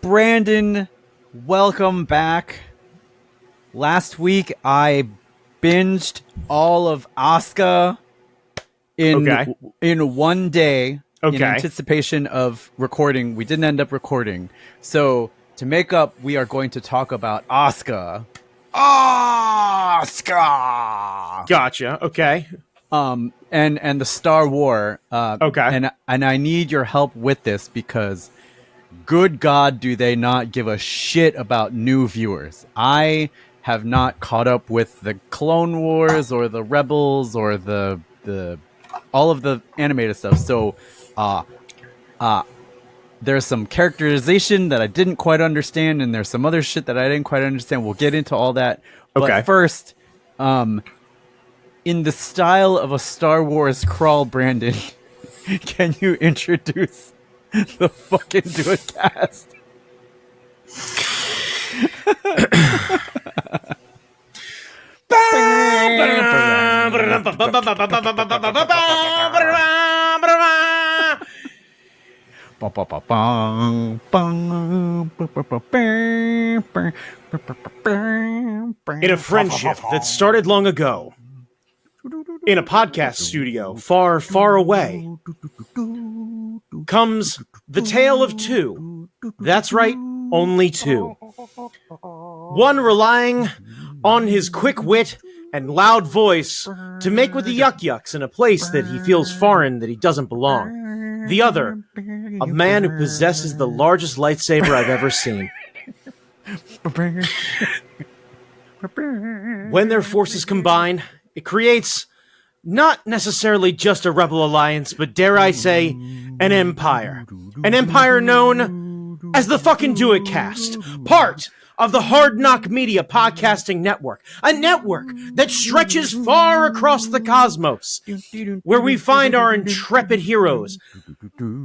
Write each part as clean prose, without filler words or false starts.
Brandon, welcome back. Last week I binged all of Ahsoka in one day in anticipation of recording. We didn't end up recording. So to make up, we are going to talk about Ahsoka. Ahsoka! Gotcha. Okay. And the Star Wars. And I need your help with this because good God, do they not give a shit about new viewers. I have not caught up with the Clone Wars or the Rebels or the all of the animated stuff. So there's some characterization that I didn't quite understand, and there's some other shit that I didn't quite understand. We'll get into all that. But first, in the style of a Star Wars crawl, Brandon, can you introduce the fucking Duetcast? In a friendship that started long ago, in a podcast studio far, far away, comes the tale of two. That's right, only two. One relying on his quick wit and loud voice to make with the yuck-yucks in a place that he feels foreign, that he doesn't belong. The other, a man who possesses the largest lightsaber I've ever seen. When their forces combine, it creates not necessarily just a rebel alliance, but dare I say, an empire. An empire known as the fucking Duetcast. Part of the Hard Knock Media podcasting network. A network that stretches far across the cosmos, where we find our intrepid heroes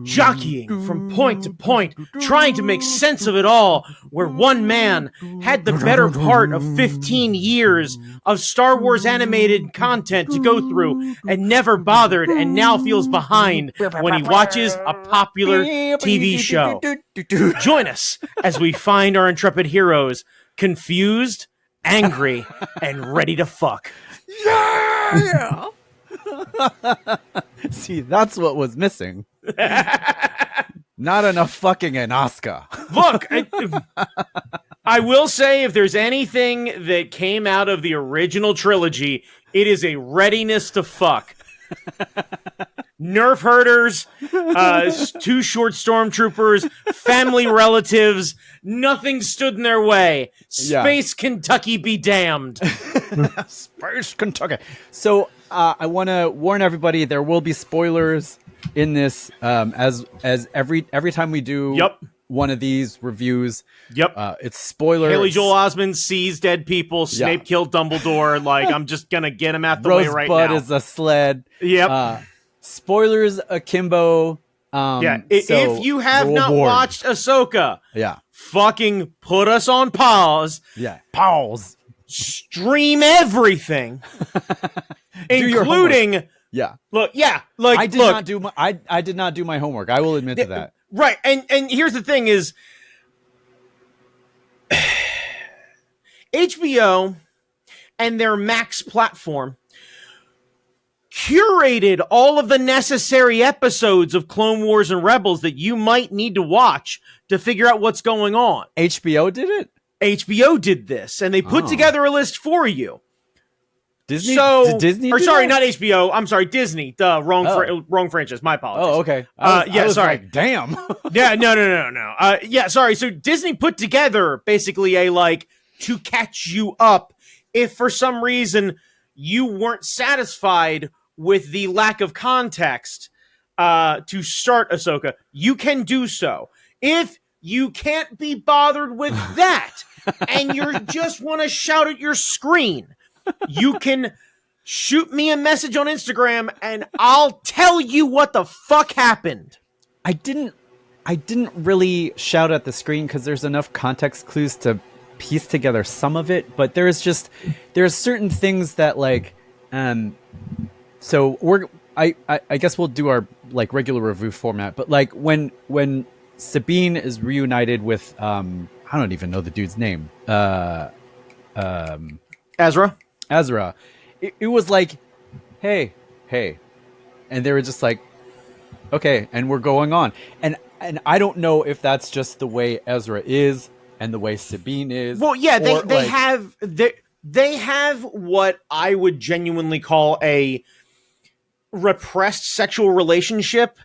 jockeying from point to point, trying to make sense of it all, where one man had the better part of 15 years of Star Wars animated content to go through and never bothered, and now feels behind when he watches a popular TV show. Join us as we find our intrepid heroes confused, angry, and ready to fuck. Yeah! See, that's what was missing. Not enough fucking in Ahsoka. Look, I will say, if there's anything that came out of the original trilogy, it is a readiness to fuck. Nerf herders, two short stormtroopers, family relatives, nothing stood in their way. Space Kentucky be damned. Space Kentucky. So I want to warn everybody, there will be spoilers in this, as every time we do one of these reviews. It's spoilers. Haley Joel Osment sees dead people. Snape killed Dumbledore. Like, I'm just gonna get him out the way right now. Rosebud is a sled. Spoilers akimbo. If you have not watched Ahsoka, fucking put us on pause. Pause. Stream everything, including. I did not do my homework. I will admit to that. Right, and here's the thing: is HBO and their Max platform curated all of the necessary episodes of Clone Wars and Rebels that you might need to watch to figure out what's going on. HBO did it? HBO did this, and they put together a list for you. Disney? Did Disney not HBO. I'm sorry, Disney. Wrong franchise. My apologies. Oh, okay. I was sorry. Like, damn. No. Sorry. So Disney put together basically to catch you up if for some reason you weren't satisfied with the lack of context to start Ahsoka. You can do so. If you can't be bothered with that and you just want to shout at your screen, you can shoot me a message on Instagram and I'll tell you what the fuck happened. I didn't really shout at the screen because there's enough context clues to piece together some of it, but there's certain things that so I guess we'll do our regular review format, but when Sabine is reunited with I don't even know the dude's name. Ezra. Ezra. It was like, hey, and they were just like, okay, and we're going on. And I don't know if that's just the way Ezra is and the way Sabine is. Well, yeah, they have what I would genuinely call a repressed sexual relationship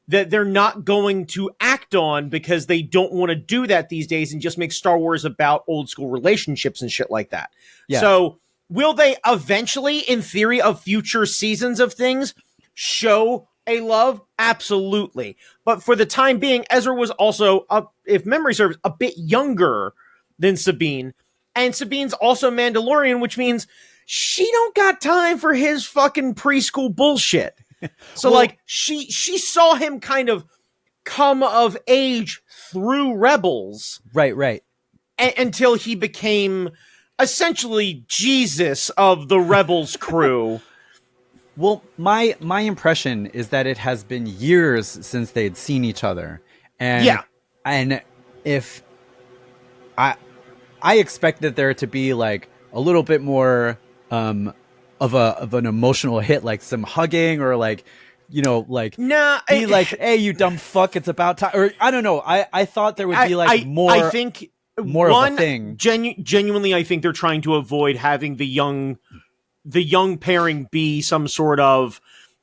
that they're not going to act on because they don't want to do that these days and just make Star Wars about old school relationships and shit like that. Yeah. So will they eventually, in theory of future seasons of things, show a love? Absolutely. But for the time being, Ezra was also, if memory serves, a bit younger than Sabine. And Sabine's also Mandalorian, which means she don't got time for his fucking preschool bullshit. So, well, like, she saw him kind of come of age through Rebels. Right. Until he became essentially Jesus of the Rebels crew. Well, my impression is that it has been years since they'd seen each other. And if I expected there to be like a little bit more of an emotional hit, like some hugging or like, you know, like be like, hey, you dumb fuck, it's about time, or I don't know. I thought there would be like more. I think more of a thing. Genuinely, I think they're trying to avoid having the young pairing be some sort of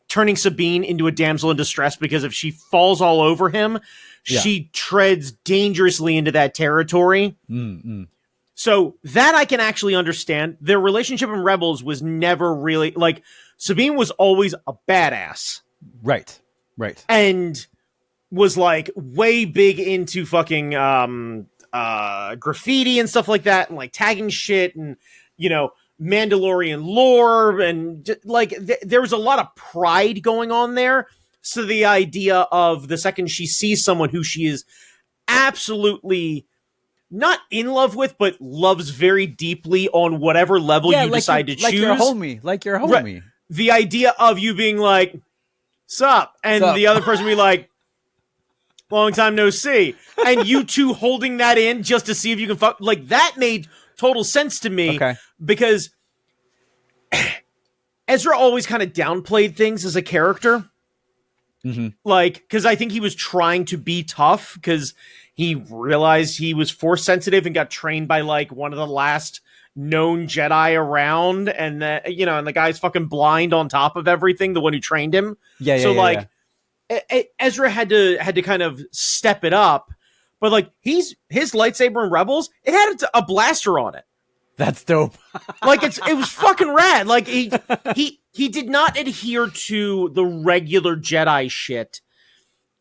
turning Sabine into a damsel in distress, because if she falls all over him, she treads dangerously into that territory. So that I can actually understand. Their relationship in Rebels was never really, like, Sabine was always a badass. Right. And was like way big into fucking graffiti and stuff like that, and like tagging shit and, you know, Mandalorian lore, and like there was a lot of pride going on there. So the idea of the second she sees someone who she is absolutely not in love with, but loves very deeply on whatever level you decide to choose. Like your homie. Right. The idea of you being like, sup? And the other person be like, long time no see. And you two holding that in just to see if you can fuck. Like, that made total sense to me. Okay. Because Ezra always kind of downplayed things as a character. Like, because I think he was trying to be tough because he realized he was force sensitive and got trained by like one of the last known Jedi around, and that, you know, and the guy's fucking blind on top of everything, the one who trained him. Ezra had to kind of step it up, but like his lightsaber in Rebels, it had a blaster on it. That's dope. Like it was fucking rad. Like he did not adhere to the regular Jedi shit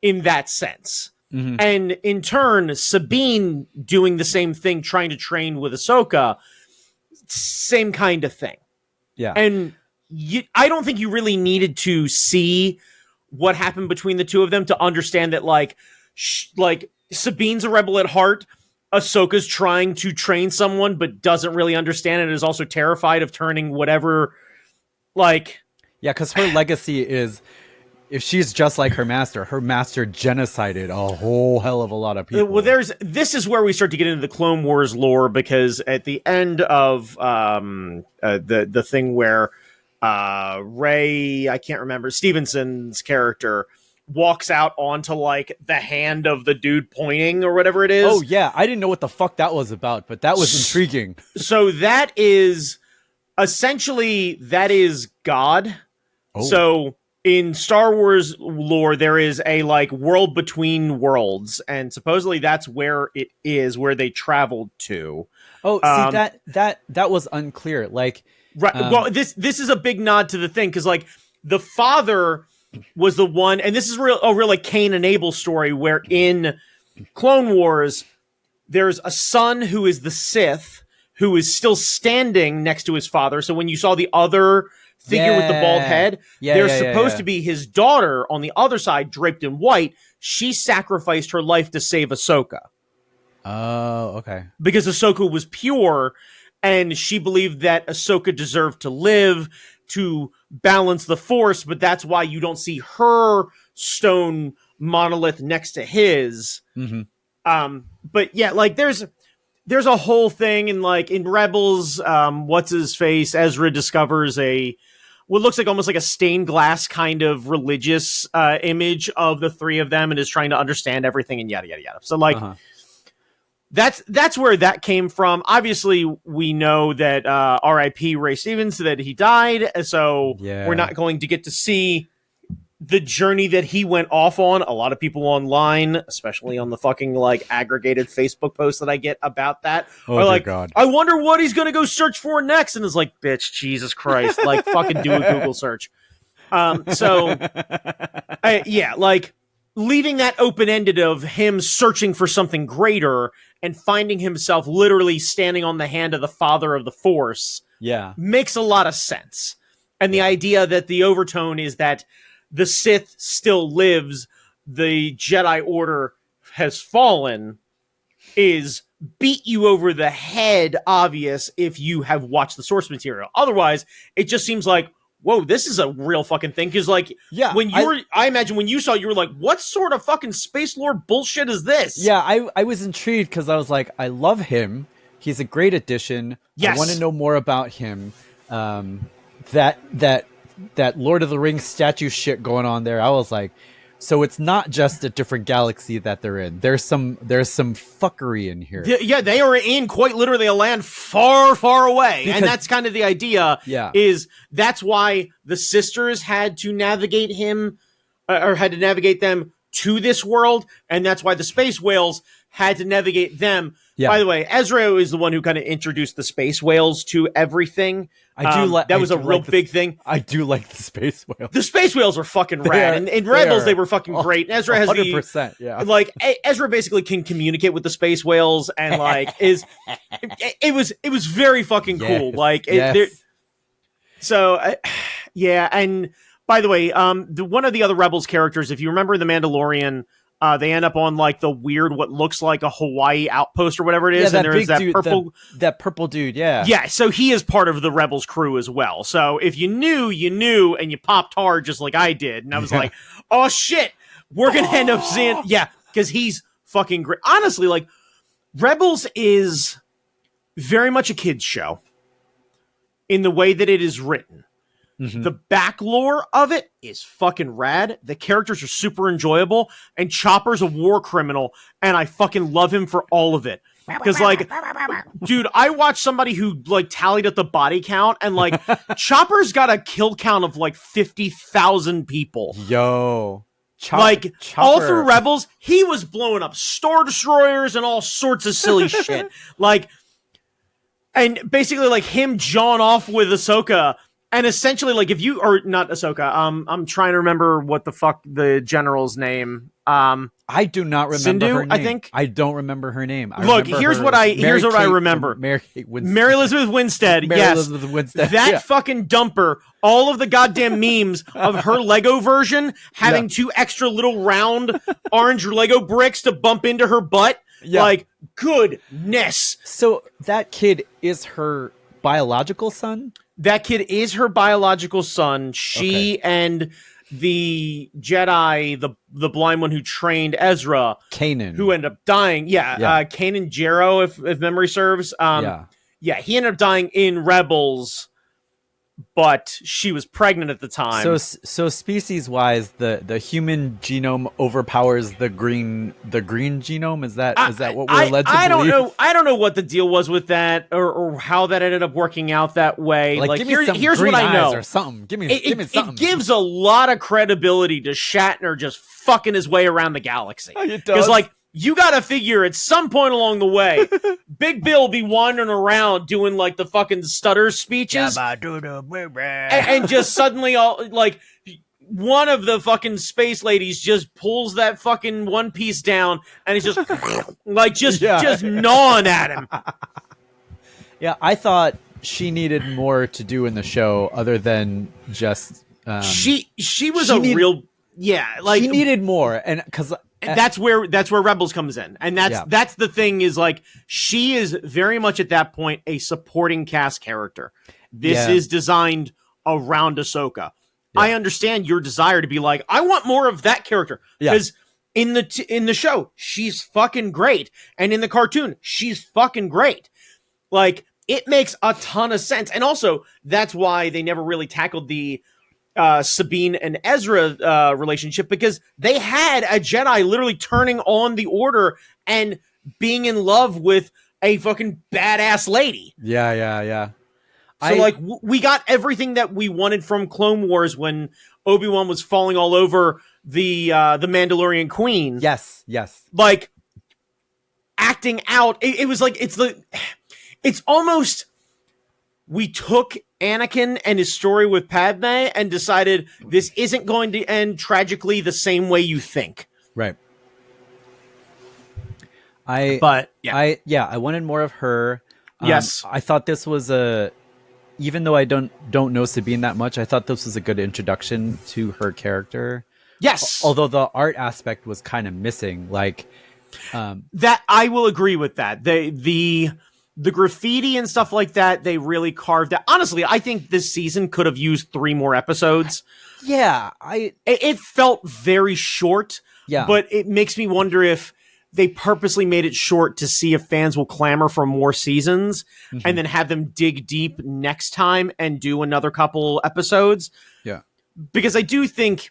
in that sense. And in turn, Sabine doing the same thing, trying to train with Ahsoka, same kind of thing. Yeah. And I don't think you really needed to see what happened between the two of them to understand that, like Sabine's a rebel at heart. Ahsoka's trying to train someone, but doesn't really understand it, and is also terrified of turning whatever, like... Yeah, because her legacy is, if she's just like her master genocided a whole hell of a lot of people. Well, this is where we start to get into the Clone Wars lore, because at the end of the thing where Rey, I can't remember, Stevenson's character walks out onto like the hand of the dude pointing or whatever it is. Oh yeah, I didn't know what the fuck that was about, but that was intriguing. So that is essentially God. Oh. So in Star Wars lore, there is a like world between worlds, and supposedly that's where it is, where they traveled to. Oh, see, that was unclear. Like, right. Well, this is a big nod to the thing, because like the father was the one, and this is a real like Cain and Abel story, where in Clone Wars there's a son who is the Sith, who is still standing next to his father. So when you saw the other figure with the bald head, there's supposed to be his daughter on the other side, draped in white. She sacrificed her life to save Ahsoka. Oh, okay. Because Ahsoka was pure, and she believed that Ahsoka deserved to live to balance the Force, but that's why you don't see her stone monolith next to his. Mm-hmm. But yeah, like there's a whole thing in Rebels, what's his face? Ezra discovers what looks like almost like a stained glass kind of religious image of the three of them and is trying to understand everything and yada yada yada. So like that's where that came from. Obviously, we know that R.I.P. Ray Stevens, that he died, so we're not going to get to see the journey that he went off on. A lot of people online, especially on the fucking like aggregated Facebook posts that I get about that, are like, God. I wonder what he's going to go search for next. And it's like, bitch, Jesus Christ, like fucking do a Google search. Like leaving that open-ended of him searching for something greater and finding himself literally standing on the hand of the Father of the Force makes a lot of sense. And the idea that the overtone is that the Sith still lives, the Jedi Order has fallen, is beat you over the head obvious if you have watched the source material. Otherwise, it just seems like, whoa, this is a real fucking thing. Because when I imagine when you saw it, you were like, what sort of fucking space lore bullshit is this? Yeah, I was intrigued because I was like, I love him. He's a great addition. Yes. I want to know more about him. That Lord of the Rings statue shit going on there. I was like, so it's not just a different galaxy that they're in. There's some fuckery in here. They are in quite literally a land far, far away. And that's kind of the idea. Is that's why the sisters had to navigate him or had to navigate them to this world. And that's why the space whales had to navigate them. Yeah. By the way, Ezra is the one who kind of introduced the space whales to everything. That was a real big thing. I do like the space whales. The space whales are fucking rad. And in Rebels, they were fucking great. And Ezra has 100%, like Ezra basically can communicate with the space whales and like it was very fucking cool. Like and by the way, one of the other Rebels characters, if you remember The Mandalorian, they end up on like the weird, what looks like a Hawaii outpost or whatever it is. And there's that dude, that purple dude. Yeah. Yeah. So he is part of the Rebels crew as well. So if you knew, you knew, and you popped hard just like I did. And I was like, oh shit, we're going to end up seeing. Yeah. Cause he's fucking great. Honestly, like Rebels is very much a kid's show in the way that it is written. Mm-hmm. The back lore of it is fucking rad. The characters are super enjoyable, and Chopper's a war criminal, and I fucking love him for all of it. Because, like, dude, I watched somebody who, like, tallied up the body count, and, like, Chopper's got a kill count of, like, 50,000 people. Yo. Chopper. All through Rebels, he was blowing up Star Destroyers and all sorts of silly shit. Like, and basically, like, him jawing off with Ahsoka. And essentially, like, if you, or not Ahsoka, I'm trying to remember what the fuck the general's name. I do not remember Sindhu, her name. I think. I don't remember her name. Look, here's what I remember. Mary Elizabeth Winstead. Yes. Elizabeth Winstead. That fucking dumper, all of the goddamn memes of her Lego version having two extra little round orange Lego bricks to bump into her butt. Yeah. Like, goodness. So that kid is her biological son? That kid is her biological son. She and the Jedi, the blind one who trained Ezra, Kanan, who ended up dying. Kanan Jarrus, if memory serves. He ended up dying in Rebels, but she was pregnant at the time. So species wise, the human genome overpowers the green genome. Is that what we're led to believe? I don't know what the deal was with that or how that ended up working out that way. Like here's what I know or something. Give me something. It gives a lot of credibility to Shatner just fucking his way around the galaxy. Because like, you gotta figure at some point along the way, Big Bill will be wandering around doing like the fucking stutter speeches, and just suddenly all like one of the fucking space ladies just pulls that fucking one piece down and it's just like just gnawing at him. Yeah, I thought she needed more to do in the show other than just she was real like she needed more, and because. And that's where Rebels comes in. And that's the thing is like, she is very much at that point a supporting cast character. This is designed around Ahsoka. I understand your desire to be like, I want more of that character. Because in the show, she's fucking great. And in the cartoon, she's fucking great. Like, it makes a ton of sense. And also, that's why they never really tackled the Sabine and Ezra relationship, because they had a Jedi literally turning on the Order and being in love with a fucking badass lady. Yeah. So we got everything that we wanted from Clone Wars when Obi-Wan was falling all over the Mandalorian Queen. Yes. Like, acting out. It was like, it's almost, we took Anakin and his story with Padme and decided this isn't going to end tragically the same way you think. Right. I wanted more of her. Yes. I thought this was even though I don't know Sabine that much, I thought this was a good introduction to her character. Yes. Although the art aspect was kind of missing. Like, that I will agree with that. The graffiti and stuff like that, they really carved out. Honestly, I think this season could have used 3 more episodes. Yeah, it felt very short. Yeah, but it makes me wonder if they purposely made it short to see if fans will clamor for more seasons, and then have them dig deep next time and do another couple episodes. Yeah, because I do think,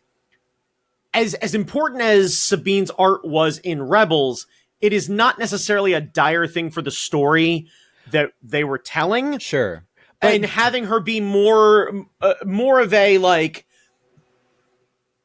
as important as Sabine's art was in Rebels, it is not necessarily a dire thing for the story that they were telling. Sure. And having her be more of a, like,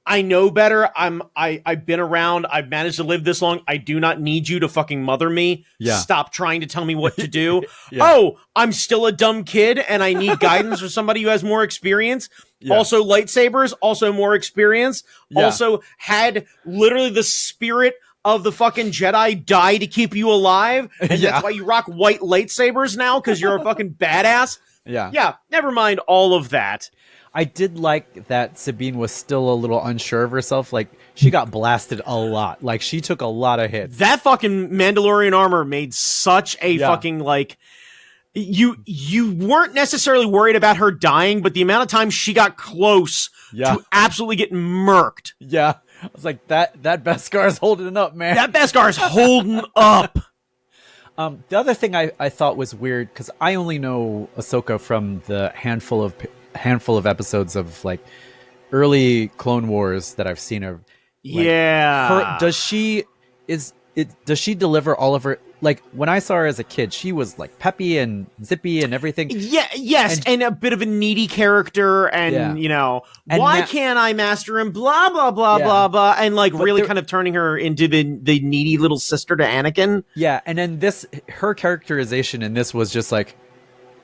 I know better. I've been around. I've managed to live this long. I do not need you to fucking mother me. Yeah. Stop trying to tell me what to do. Yeah. Oh, I'm still a dumb kid and I need guidance from somebody who has more experience. Yeah. Also lightsabers, also more experience. Yeah. Also had literally the spirit of the fucking Jedi die to keep you alive. And that's why you rock white lightsabers now, because you're a fucking badass. Yeah. Yeah, never mind all of that. I did like that Sabine was still a little unsure of herself. Like, she got blasted a lot. Like, she took a lot of hits. That fucking Mandalorian armor made such a fucking, like... You weren't necessarily worried about her dying, but the amount of time she got close to absolutely get murked. Yeah. I was like, that Beskar is holding up, man. That Beskar is holding up. The other thing I thought was weird, because I only know Ahsoka from the handful of episodes of, like, early Clone Wars that I've seen her. Like, does she deliver all of her, like, when I saw her as a kid, she was like peppy and zippy and everything. And a bit of a needy character, and you know, and why can't I master him? Blah blah blah blah blah, and like, but really kind of turning her into the needy little sister to Anakin. Yeah, and then her characterization in this was just like,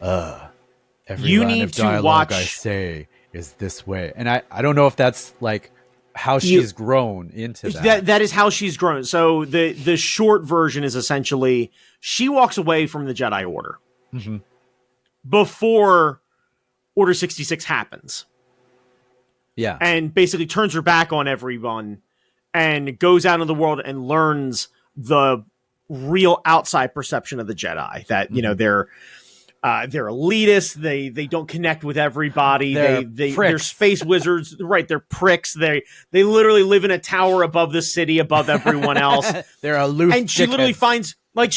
every you line need of dialogue to watch. I say is this way, and I don't know if that's like how she's grown into that. That is how she's grown. So the short version is essentially she walks away from the Jedi Order before Order 66 happens. Yeah. And basically turns her back on everyone and goes out in the world and learns the real outside perception of the Jedi. That, you know, they're elitist. They don't connect with everybody. They're space wizards, right? They're pricks. They literally live in a tower above the city, above everyone else. They're aloof. And she literally finds, like,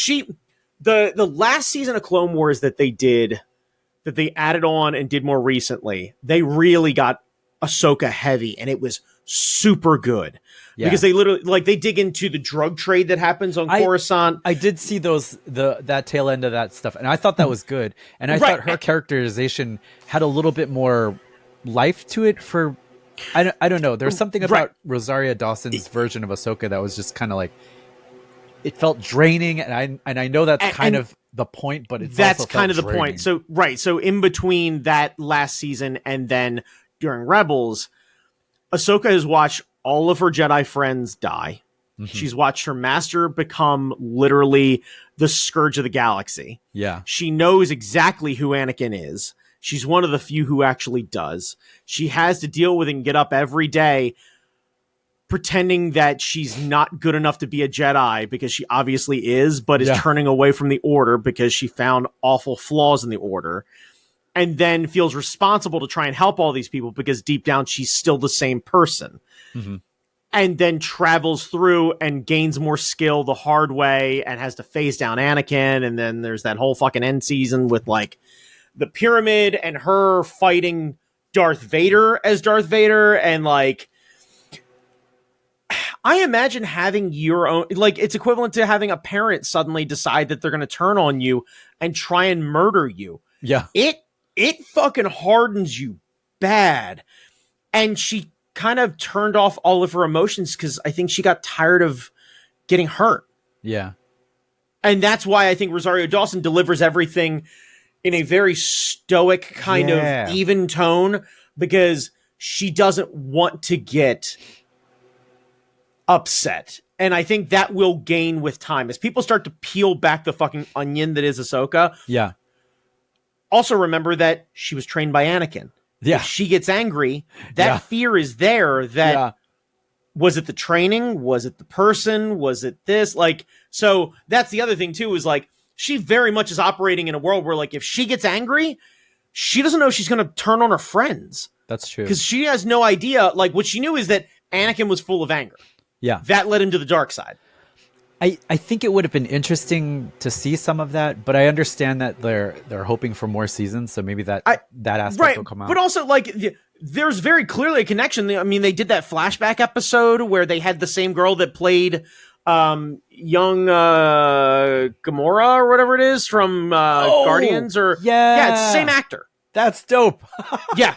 the last season of Clone Wars that they added on and did more recently, they really got Ahsoka heavy, and it was super good. Because they literally, like, they dig into the drug trade that happens on Coruscant. I did see that tail end of that stuff, and I thought that was good. And I thought her characterization had a little bit more life to it. I don't know. There's something about Rosaria Dawson's version of Ahsoka that was just kind of like, it felt draining, and I know that's kind of the point, but that's also kind of the point. So so in between that last season and then during Rebels, Ahsoka has watched all of her Jedi friends die. She's watched her master become literally the scourge of the galaxy. Yeah. She knows exactly who Anakin is. She's one of the few who actually does. She has to deal with and get up every day pretending that she's not good enough to be a Jedi, because she obviously is, but is turning away from the Order because she found awful flaws in the Order. And then feels responsible to try and help all these people because deep down she's still the same person. and then travels through and gains more skill the hard way and has to face down Anakin. And then there's that whole fucking end season with like the pyramid and her fighting Darth Vader as Darth Vader. And like, I imagine having your own, like, it's equivalent to having a parent suddenly decide that they're going to turn on you and try and murder you. Yeah. It fucking hardens you bad. And she kind of turned off all of her emotions because I think she got tired of getting hurt. Yeah. And that's why I think Rosario Dawson delivers everything in a very stoic kind of even tone, because she doesn't want to get upset. And I think that will gain with time as people start to peel back the fucking onion that is Ahsoka. Yeah. Also remember that she was trained by Anakin. Yeah. If she gets angry, that fear is there. That was it the training? Was it the person? Was it this? Like, so that's the other thing too, is like, she very much is operating in a world where like, if she gets angry, she doesn't know she's going to turn on her friends. That's true. Because she has no idea. Like, what she knew is that Anakin was full of anger. Yeah. That led him to the dark side. I think it would have been interesting to see some of that, but I understand that they're hoping for more seasons, so maybe that aspect will come out. But also, like, there's very clearly a connection. I mean, they did that flashback episode where they had the same girl that played young Gamora or whatever it is from Guardians, or it's the same actor. That's dope. Yeah.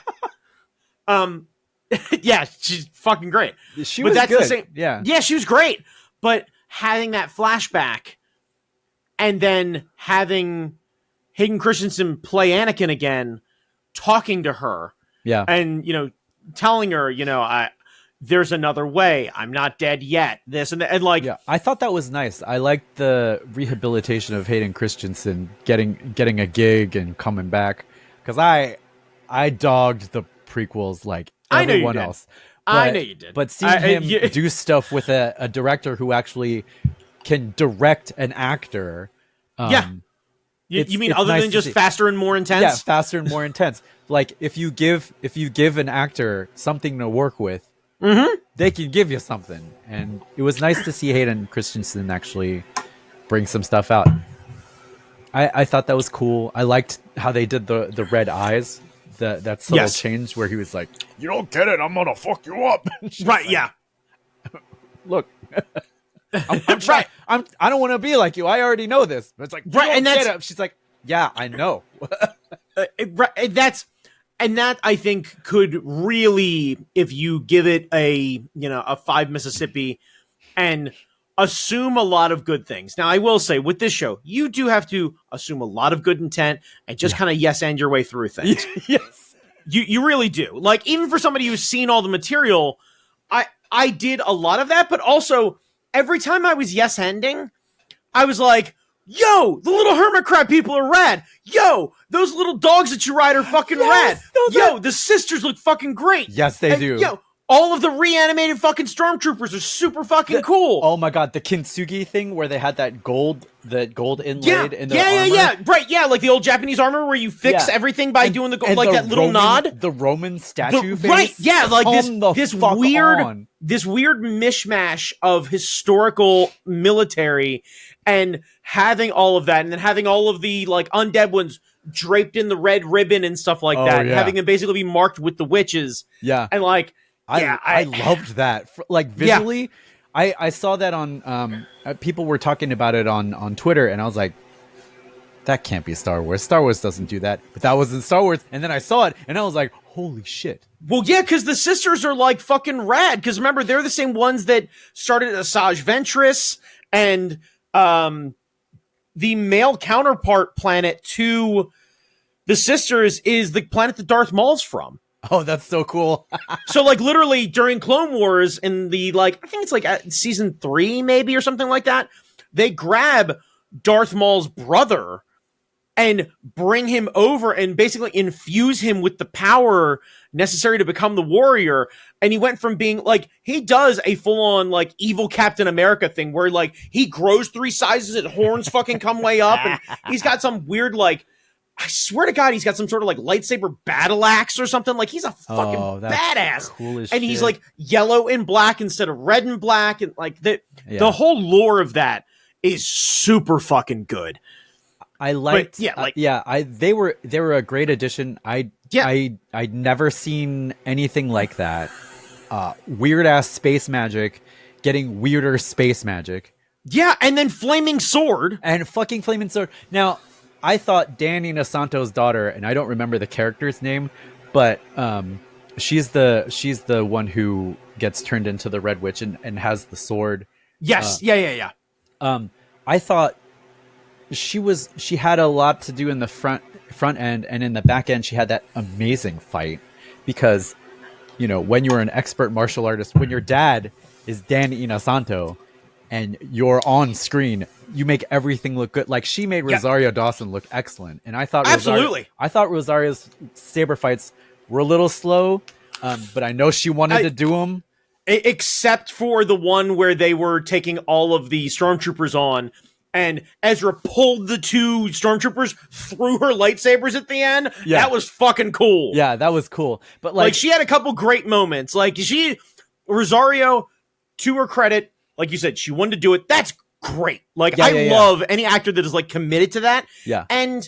Yeah, she's fucking great. She was good. The same. Yeah, she was great. But having that flashback and then having Hayden Christensen play Anakin again, talking to her, and telling her, there's another way. I'm not dead yet. This and that, and like, I thought that was nice. I liked the rehabilitation of Hayden Christensen getting a gig and coming back, because I dogged the prequels like everyone else. I know you did. But seeing him do stuff with a director who actually can direct an actor. You mean other than just faster and more intense? Yeah, faster and more intense. Like if you give an actor something to work with, they can give you something. And it was nice to see Hayden Christensen actually bring some stuff out. I thought that was cool. I liked how they did the red eyes. That subtle change where he was like, "You don't get it, I'm gonna fuck you up." Right? Like, look, I'm trying. I don't want to be like you. I already know this. But it's like, right, and that's it. She's like, "Yeah, I know." That I think could really, if you give it a 5 Mississippi and assume a lot of good things. Now, I will say with this show, you do have to assume a lot of good intent and just kind of yes-and your way through things. Yes. You really do. Like, even for somebody who's seen all the material, I did a lot of that, but also every time I was yes-ending, I was like, yo, the little hermit crab people are rad. Yo, those little dogs that you ride are fucking rad. Yo, the sisters look fucking great. Yes, they do. Yo, all of the reanimated fucking stormtroopers are super fucking cool. Oh my god, the Kintsugi thing where they had that gold inlaid in their armor. Yeah, right, yeah, like the old Japanese armor where you fix everything by doing the gold, like that little nod. The Roman statue face. Right, yeah, like this weird mishmash of historical military and having all of that, and then having all of the like undead ones draped in the red ribbon and stuff like that, and having them basically be marked with the witches. Yeah. And like, I loved that. Like visually, I saw that on people were talking about it on Twitter, and I was like, that can't be Star Wars. Star Wars doesn't do that. But that was in Star Wars, and then I saw it, and I was like, holy shit. Well, yeah, because the sisters are like fucking rad. Because remember, they're the same ones that started Asajj Ventress, and the male counterpart planet to the sisters is the planet that Darth Maul's from. Oh, that's so cool. So, like, literally during Clone Wars in the, like, I think it's like season 3 maybe or something like that, they grab Darth Maul's brother and bring him over and basically infuse him with the power necessary to become the warrior. And he went from being, like, he does a full-on, like, evil Captain America thing where, like, he grows 3 sizes and horns fucking come way up. And he's got some weird, like, I swear to God, he's got some sort of like lightsaber battle axe or something. Like he's a fucking badass. Cool as and shit. He's like yellow and black instead of red and black. And like the whole lore of that is super fucking good. I liked, they were a great addition. I'd never seen anything like that. Weird ass space magic, getting weirder space magic. Yeah, and then flaming sword. And fucking flaming sword. Now, I thought Danny Nasanto's daughter, and I don't remember the character's name, but she's the one who gets turned into the Red Witch and has the sword. Yes, I thought she had a lot to do in the front end, and in the back end she had that amazing fight because, you know, when you're an expert martial artist, when your dad is Danny Nasanto and you're on screen, you make everything look good. Like she made Rosario Dawson look excellent, and I thought Rosario's saber fights were a little slow, but I know she wanted to do them. Except for the one where they were taking all of the stormtroopers on, and Ezra pulled the two stormtroopers through her lightsabers at the end. Yeah. That was fucking cool. Yeah, that was cool. But like she had a couple great moments. Like Rosario, to her credit, like you said, she wanted to do it. That's great. Like I love any actor that is like committed to that. Yeah. And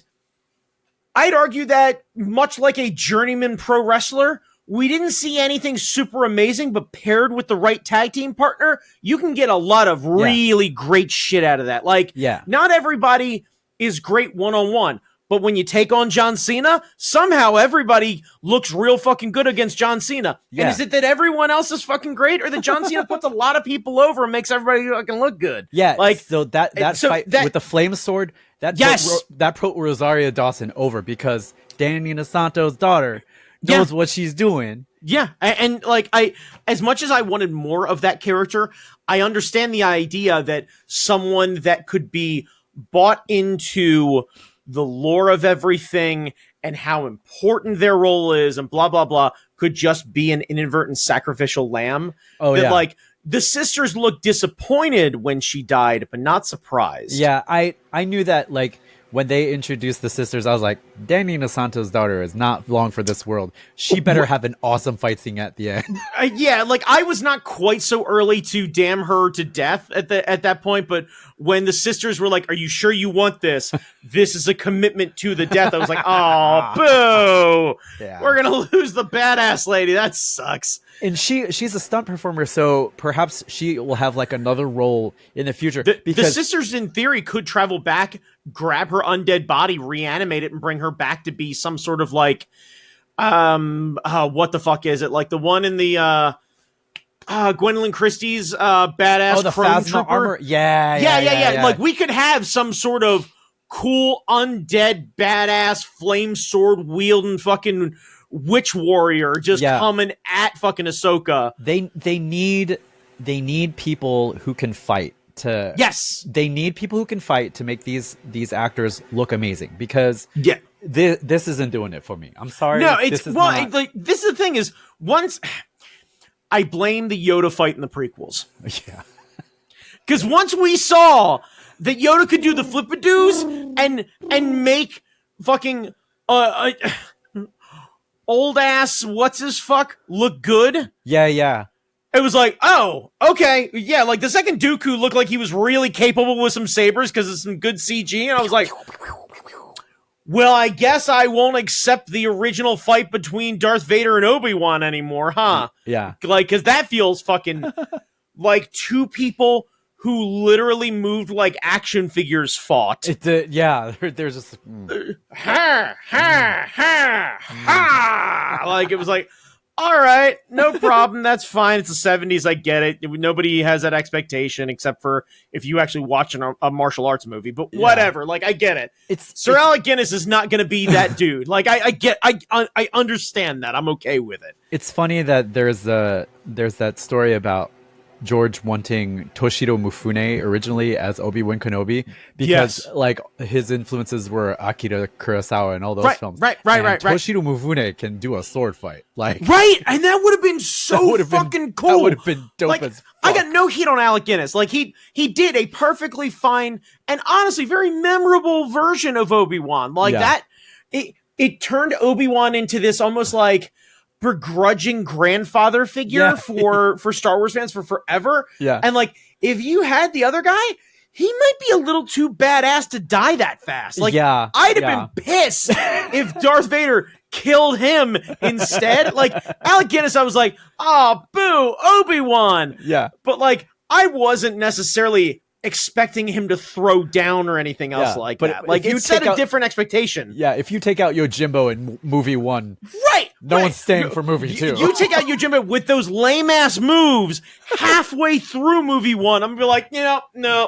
I'd argue that much like a journeyman pro wrestler, we didn't see anything super amazing, but paired with the right tag team partner, you can get a lot of really great shit out of that. Like, not everybody is great one-on-one, but when you take on John Cena, somehow everybody looks real fucking good against John Cena. Yeah. And is it that everyone else is fucking great, or that John Cena puts a lot of people over and makes everybody fucking look good? Yeah, like so that fight with the flame sword, that put Rosario Dawson over because Danny Nasanto's daughter knows what she's doing. Yeah, and like as much as I wanted more of that character, I understand the idea that someone that could be bought into the lore of everything and how important their role is and blah, blah, blah, could just be an inadvertent sacrificial lamb. Like, the sisters looked disappointed when she died, but not surprised. Yeah, I knew that, like, when they introduced the sisters, I was like, Danny Nasanto's daughter is not long for this world. She better have an awesome fight scene at the end. Like I was not quite so early to damn her to death at that point, but when the sisters were like, "Are you sure you want this? This is a commitment to the death." I was like, "Oh, boo! Yeah. We're gonna lose the badass lady. That sucks." And she's a stunt performer, so perhaps she will have like another role in the future. The sisters, in theory, could travel back, grab her undead body, reanimate it, and bring her back to be some sort of like, what the fuck is it? Like the one in the Gwendolyn Christie's badass the Chrome Phasma Trooper armor. Yeah. Like we could have some sort of cool undead badass flame sword wielding fucking witch warrior just coming at fucking Ahsoka. They need people who can fight they need people who can fight to make these actors look amazing, because this isn't doing it for me. I'm sorry. No, this is the thing is, once I blame the Yoda fight in the prequels. Yeah. Because once we saw that Yoda could do the flip-a-doos and make fucking old ass what's his fuck look good. Yeah. It was like, oh, okay, yeah. Like the second Dooku looked like he was really capable with some sabers because of some good CG, and I was like, well, I guess I won't accept the original fight between Darth Vader and Obi-Wan anymore, huh? Yeah. Like, because that feels fucking like two people who literally moved like action figures fought. There's just... Ha, ha, ha, ha. Like, it was like, all right, no problem. That's fine. It's the 70s. I get it. Nobody has that expectation except for if you actually watch a martial arts movie. But whatever. Like, I get it. Sir Alec Guinness is not going to be that dude. Like, I understand that. I'm okay with it. It's funny that there's that story about George wanting Toshiro Mifune originally as Obi-Wan Kenobi because like his influences were Akira Kurosawa and all those films. Right. Toshiro Mifune can do a sword fight. Like and that would have been so fucking cool. That would have been dope as fuck. I got no heat on Alec Guinness. Like he did a perfectly fine and honestly very memorable version of Obi-Wan. Like it turned Obi-Wan into this almost like begrudging grandfather figure for Star Wars fans for forever. Yeah. And like, if you had the other guy, he might be a little too badass to die that fast. Like, I'd have been pissed if Darth Vader killed him instead. Like, Alec Guinness, I was like, oh, boo, Obi-Wan. Yeah. But like, I wasn't necessarily expecting him to throw down or anything else like that. Like, it set a different expectation. Yeah, if you take out Yojimbo in movie 1, right, no one's staying for movie 2. You take out Yojimbo with those lame ass moves halfway through movie 1. I'm gonna be like, no,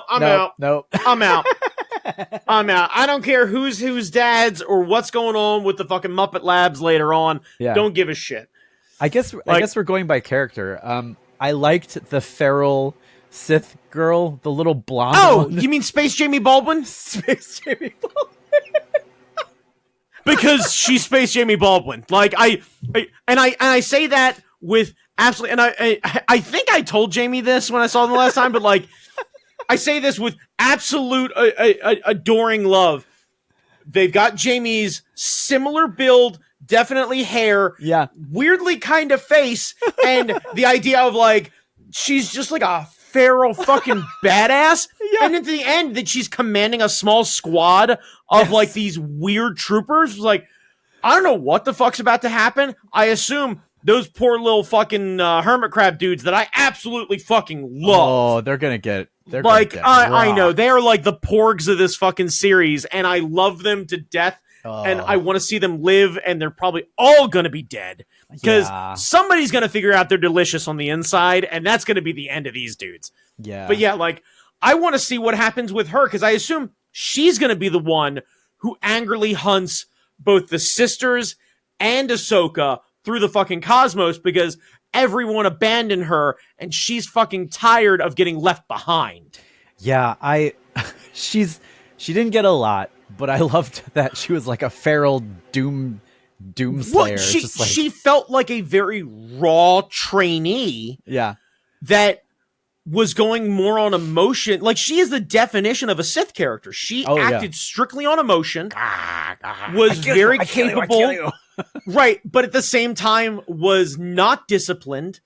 I'm out. No, I'm out. I'm out. I don't care who's dads or what's going on with the fucking Muppet Labs later on. Yeah. Don't give a shit. I guess we're going by character. I liked the feral Sith girl, the little blonde one. You mean Space Jamie Baldwin? Space Jamie Baldwin. Because she's Space Jamie Baldwin. Like, I say that with absolutely, and I think I told Jamie this when I saw them the last time, but like, I say this with absolute adoring love. They've got Jamie's similar build, definitely hair, weirdly kind of face, and the idea of like, she's just like a feral fucking badass, and at the end that she's commanding a small squad of like these weird troopers. Like, I don't know what the fuck's about to happen. I assume those poor little fucking hermit crab dudes that I absolutely fucking love. Oh, they're gonna get I know they are like the porgs of this fucking series, and I love them to death. And I want to see them live, and they're probably all going to be dead. Because somebody's going to figure out they're delicious on the inside, and that's going to be the end of these dudes. Yeah. But yeah, like, I want to see what happens with her, because I assume she's going to be the one who angrily hunts both the sisters and Ahsoka through the fucking cosmos, because everyone abandoned her, and she's fucking tired of getting left behind. Yeah, she didn't get a lot. But I loved that she was like a feral doom slayer. She felt like a very raw trainee. Yeah. That was going more on emotion. Like, she is the definition of a Sith character. She acted strictly on emotion. Was very capable. Right. But at the same time was not disciplined.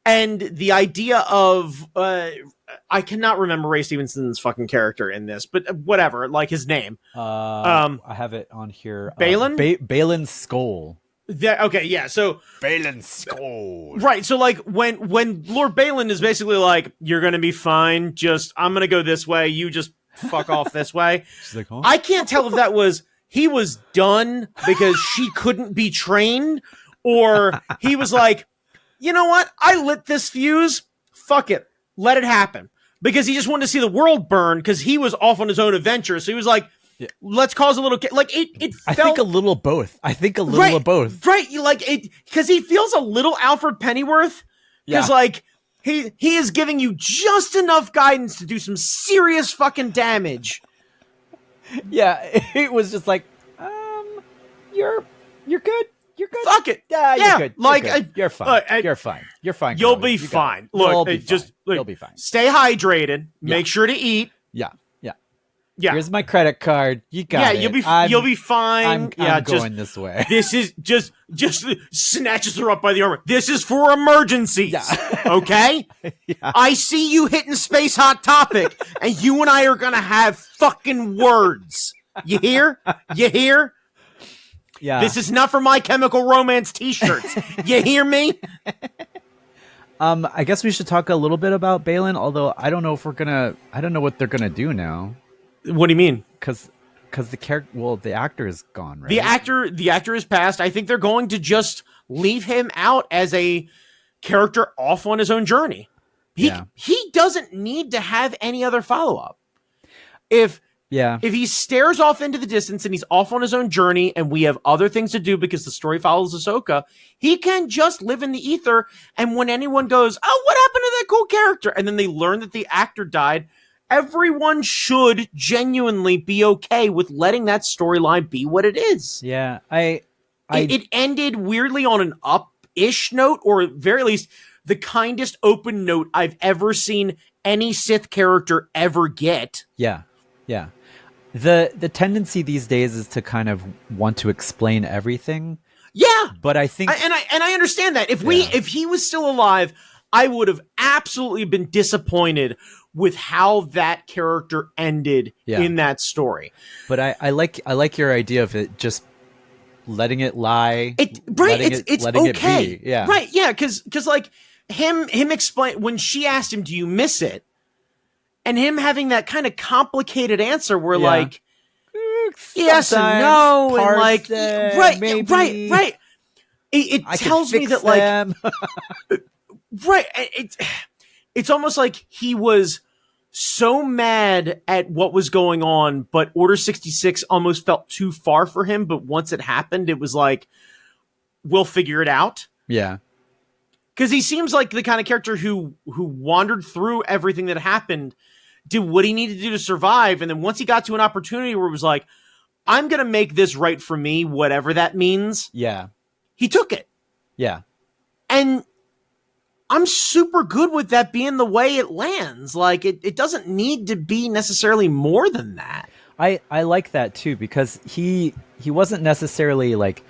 And the idea of I cannot remember Ray Stevenson's fucking character in this, but whatever, like his name. I have it on here. Balin? Balin Skoll. Okay, yeah. So Balin Skoll. Right. So like when Lord Balin is basically like, you're gonna be fine. Just I'm gonna go this way. You just fuck off this way. She's like, huh? I can't tell if that was he was done because she couldn't be trained, or he was like, you know what? I lit this fuse. Fuck it. Let it happen. Because he just wanted to see the world burn because he was off on his own adventure. So he was like, let's cause a little... Like, it felt... I think a little of both. Of both. Right. Like, it... Because he feels a little Alfred Pennyworth. Because, like, he is giving you just enough guidance to do some serious fucking damage. Yeah. It was just like, you're good. You're good. Fuck it. Yeah, you're good. Like, you're fine. You're fine. You're fine. You'll be fine. Look, you'll be fine. Stay hydrated. Make sure to eat. Yeah. Yeah. Here's my credit card. You got it. You'll be fine. I'm going this way. This is just snatches her up by the arm. This is for emergencies. Yeah. Okay? Yeah. I see you hitting Space Hot Topic, and you and I are gonna have fucking words. You hear? You hear? Yeah. This is not for My Chemical Romance t-shirts. You hear me? I guess we should talk a little bit about Balin, although I don't know what they're gonna do now. What do you mean? Because the actor is gone, right? The actor is passed. I think they're going to just leave him out as a character off on his own journey. He doesn't need to have any other follow-up. If he stares off into the distance and he's off on his own journey and we have other things to do because the story follows Ahsoka, he can just live in the ether. And when anyone goes, oh, what happened to that cool character? And then they learn that the actor died, everyone should genuinely be okay with letting that storyline be what it is. Yeah, it ended weirdly on an up-ish note, or at very least the kindest open note I've ever seen any Sith character ever get. Yeah. The tendency these days is to kind of want to explain everything. Yeah, but I think, I understand that if he was still alive, I would have absolutely been disappointed with how that character ended in that story. But I like your idea of it just letting it lie. It's letting okay. It be. Yeah. Right. Yeah. Cause like him explain when she asked him, do you miss it? And him having that kind of complicated answer where like, yes and no. And like, right. It tells me that like, right. It's almost like he was so mad at what was going on, but Order 66 almost felt too far for him. But once it happened, it was like, we'll figure it out. Yeah. Because he seems like the kind of character who wandered through everything that happened, did what he needed to do to survive. And then once he got to an opportunity where it was like, I'm going to make this right for me, whatever that means. Yeah. He took it. Yeah. And I'm super good with that being the way it lands. Like it doesn't need to be necessarily more than that. I like that too, because he wasn't necessarily like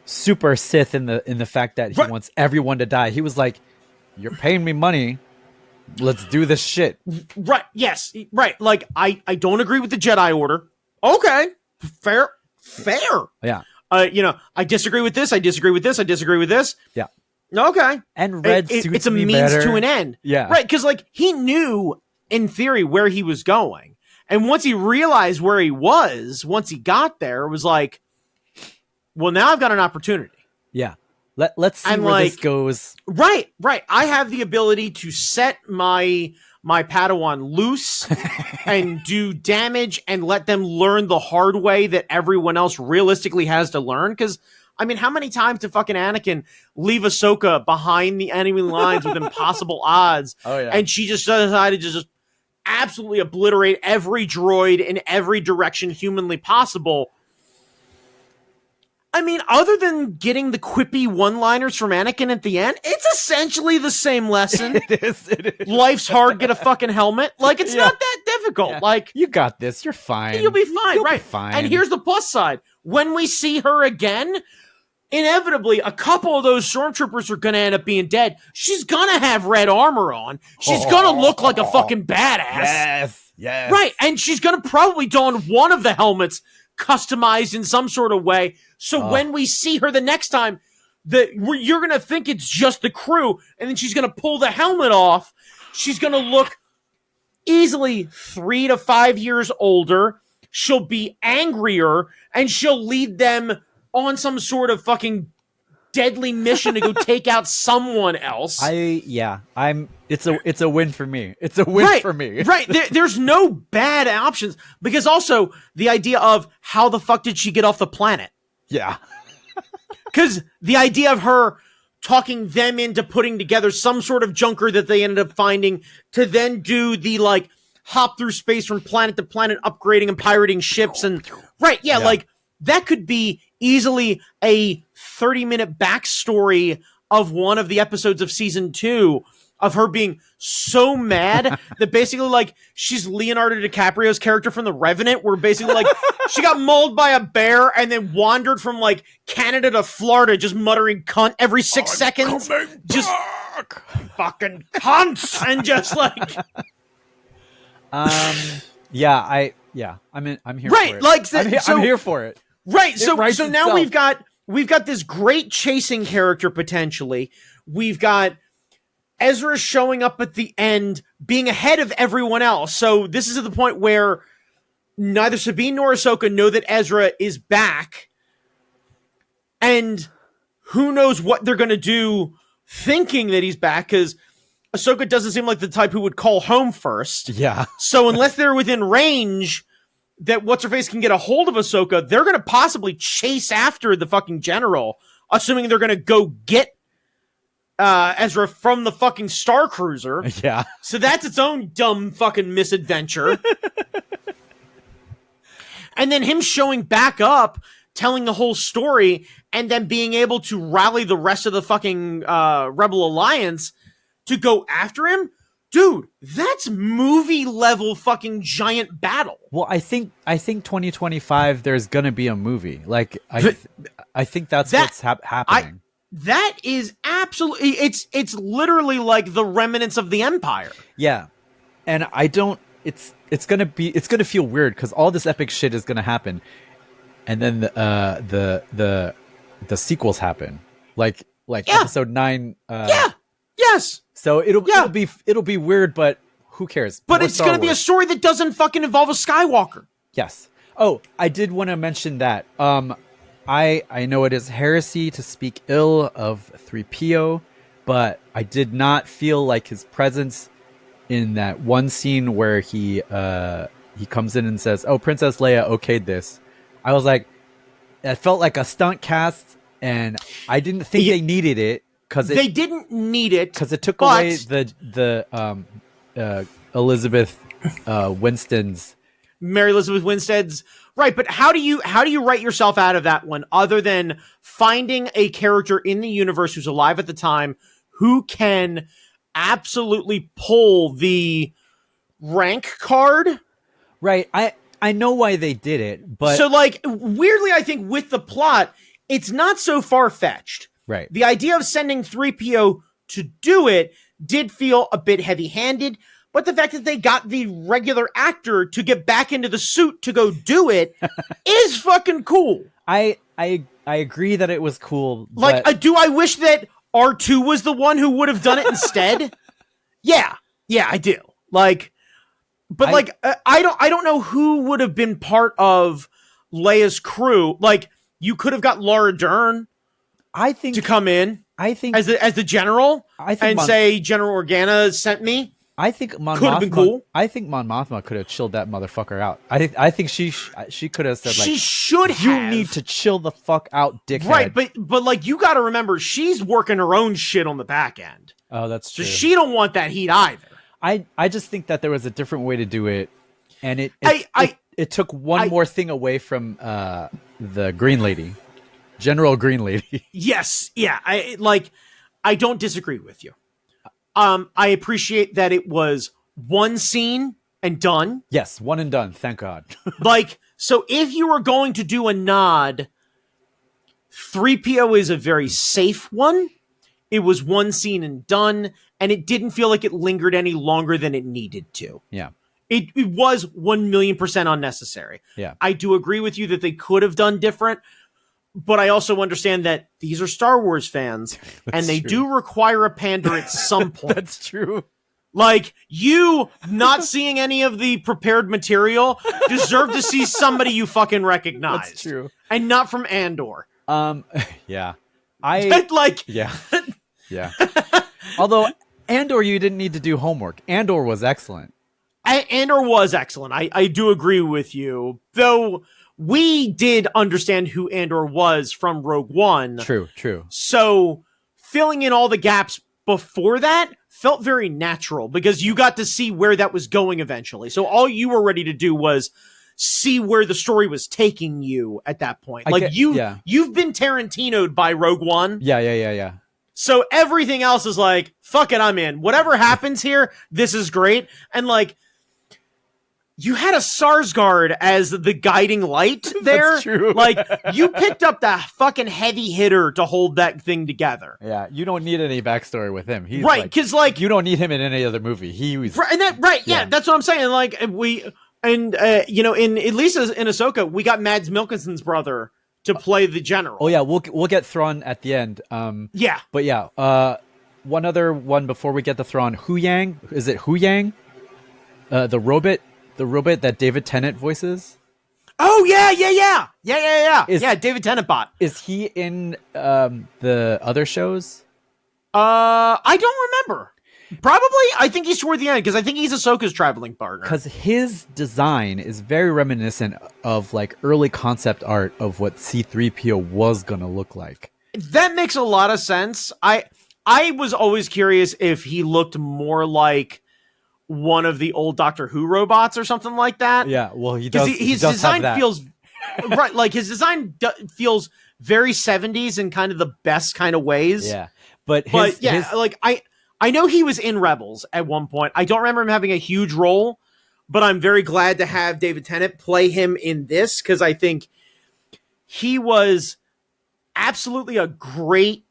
super Sith in the fact that he wants everyone to die. He was like, you're paying me money. Let's do this shit. Right. Yes. Right. Like I don't agree with the Jedi Order. Okay. Fair. Yeah. I disagree with this. I disagree with this. I disagree with this. Yeah. Okay. And red suits it's a me means better. to an end. Yeah. Right. Because like he knew in theory where he was going. And once he realized where he was, once he got there, it was like, well, now I've got an opportunity. Yeah. Let's see where this goes. Right. I have the ability to set my Padawan loose and do damage and let them learn the hard way that everyone else realistically has to learn. Because, I mean, how many times did fucking Anakin leave Ahsoka behind the enemy lines with impossible odds? Oh, yeah. And she just decided to just absolutely obliterate every droid in every direction humanly possible. I mean, other than getting the quippy one-liners from Anakin at the end, it's essentially the same lesson. It is. Life's hard, get a fucking helmet. Like, it's not that difficult. Yeah. Like, you got this. You're fine. You'll be fine, You'll right? Be fine. And here's the plus side. When we see her again, inevitably, a couple of those stormtroopers are going to end up being dead. She's going to have red armor on. She's going to look like a fucking badass. Yes. Right, and she's going to probably don one of the helmets customized in some sort of way. So when we see her the next time, you're going to think it's just the crew, and then she's going to pull the helmet off. She's going to look easily 3 to 5 years older. She'll be angrier, and she'll lead them on some sort of fucking deadly mission to go take out someone else. It's a win for me. It's a win for me. Right. There's no bad options, because also the idea of how the fuck did she get off the planet? Yeah. Because the idea of her talking them into putting together some sort of junker that they ended up finding to then do the like hop through space from planet to planet, upgrading and pirating ships and like that could be easily a 30-minute backstory of one of the episodes of season 2 of her being so mad that basically like she's Leonardo DiCaprio's character from The Revenant, where basically like she got mauled by a bear and then wandered from like Canada to Florida just muttering cunt every 6 seconds. Just fucking cunts and just like I'm here right, for it. Like I'm here for it. Right. So now we've got this great chasing character potentially. We've got Ezra showing up at the end, being ahead of everyone else. So this is at the point where neither Sabine nor Ahsoka know that Ezra is back. And who knows what they're going to do thinking that he's back, because Ahsoka doesn't seem like the type who would call home first. Yeah. So unless they're within range that What's-Her-Face can get a hold of Ahsoka, they're going to possibly chase after the fucking general, assuming they're going to go get Ezra from the fucking Star Cruiser. Yeah. So that's its own dumb fucking misadventure. And then him showing back up, telling the whole story, and then being able to rally the rest of the fucking Rebel Alliance to go after him. dude, that's movie level fucking giant battle. Well, I think 2025 there's gonna be a movie. Like I think that's what's happening. That is absolutely, it's literally like the remnants of the Empire. Yeah, and I don't. It's gonna feel weird because all this epic shit is gonna happen, and then the sequels happen, like episode 9. Yes. So it'll be weird, but who cares? But it's gonna be a story that doesn't fucking involve a Skywalker. Yes. Oh, I did want to mention that. I know it is heresy to speak ill of 3PO, but I did not feel like his presence in that one scene where he comes in and says, "Oh, Princess Leia okayed this." I was like, it felt like a stunt cast, and I didn't think they needed it they didn't need it because it took away the Elizabeth Winston's. Mary Elizabeth Winstead's. Right, but how do you write yourself out of that one other than finding a character in the universe who's alive at the time who can absolutely pull the rank card? Right. I know why they did it, but so like weirdly I think with the plot it's not so far-fetched. Right. The idea of sending 3PO to do it did feel a bit heavy-handed. But the fact that they got the regular actor to get back into the suit to go do it is fucking cool. I agree that it was cool. Like, do I wish that R2 was the one who would have done it instead? Yeah, I do. Like, but I don't know who would have been part of Leia's crew. Like, you could have got Laura Dern. I think to come in. I think as the general. Say General Organa sent me. I think Mon could have been cool. I think Mon Mothma could have chilled that motherfucker out. I think she could have said like she should have. You need to chill the fuck out, dickhead. Right, but like you got to remember she's working her own shit on the back end. Oh, that's true. So she don't want that heat either. I just think that there was a different way to do it, and it took one more thing away from the Green Lady, General Green Lady. Yes, yeah. I don't disagree with you. I appreciate that it was one scene and done. Yes, one and done. Thank God. Like, so if you were going to do a nod, 3PO is a very safe one. It was one scene and done, and it didn't feel like it lingered any longer than it needed to. Yeah. It was 1,000,000% unnecessary. Yeah. I do agree with you that they could have done different. But I also understand that these are Star Wars fans, and they do require a pander at some point. That's true. Like, you not seeing any of the prepared material deserve to see somebody you fucking recognize. That's true. And not from Andor. Yeah. Yeah. Although, Andor, you didn't need to do homework. Andor was excellent. Andor was excellent. I do agree with you. Though... we did understand who Andor was from Rogue One. True. So filling in all the gaps before that felt very natural because you got to see where that was going eventually. So all you were ready to do was see where the story was taking you at that point. You've been Tarantino'd by Rogue One. Yeah. So everything else is like, fuck it, I'm in. Whatever happens here, this is great. And like, you had a Sarsgaard as the guiding light there. That's true. Like, you picked up the fucking heavy hitter to hold that thing together. Yeah, you don't need any backstory with him. He's right, because like you don't need him in any other movie. He was yeah, that's what I'm saying. Like at least in Ahsoka, we got Mads Mikkelsen's brother to play the general. Oh yeah, we'll get Thrawn at the end. Yeah, but yeah, one other one before we get to Thrawn. Huyang, is it Huyang? The robot that David Tennant voices. Oh yeah. David Tennant bot. Is he in the other shows? I don't remember. Probably. I think he's toward the end because I think he's Ahsoka's traveling partner. Because his design is very reminiscent of like early concept art of what C-3PO was gonna look like. That makes a lot of sense. I was always curious if he looked more like one of the old Doctor Who robots or something like that. Yeah, well, he does. His design feels right. Like his design feels very 70s in kind of the best kind of ways. Yeah, like I know he was in Rebels at one point. I don't remember him having a huge role, but I'm very glad to have David Tennant play him in this because I think he was absolutely a great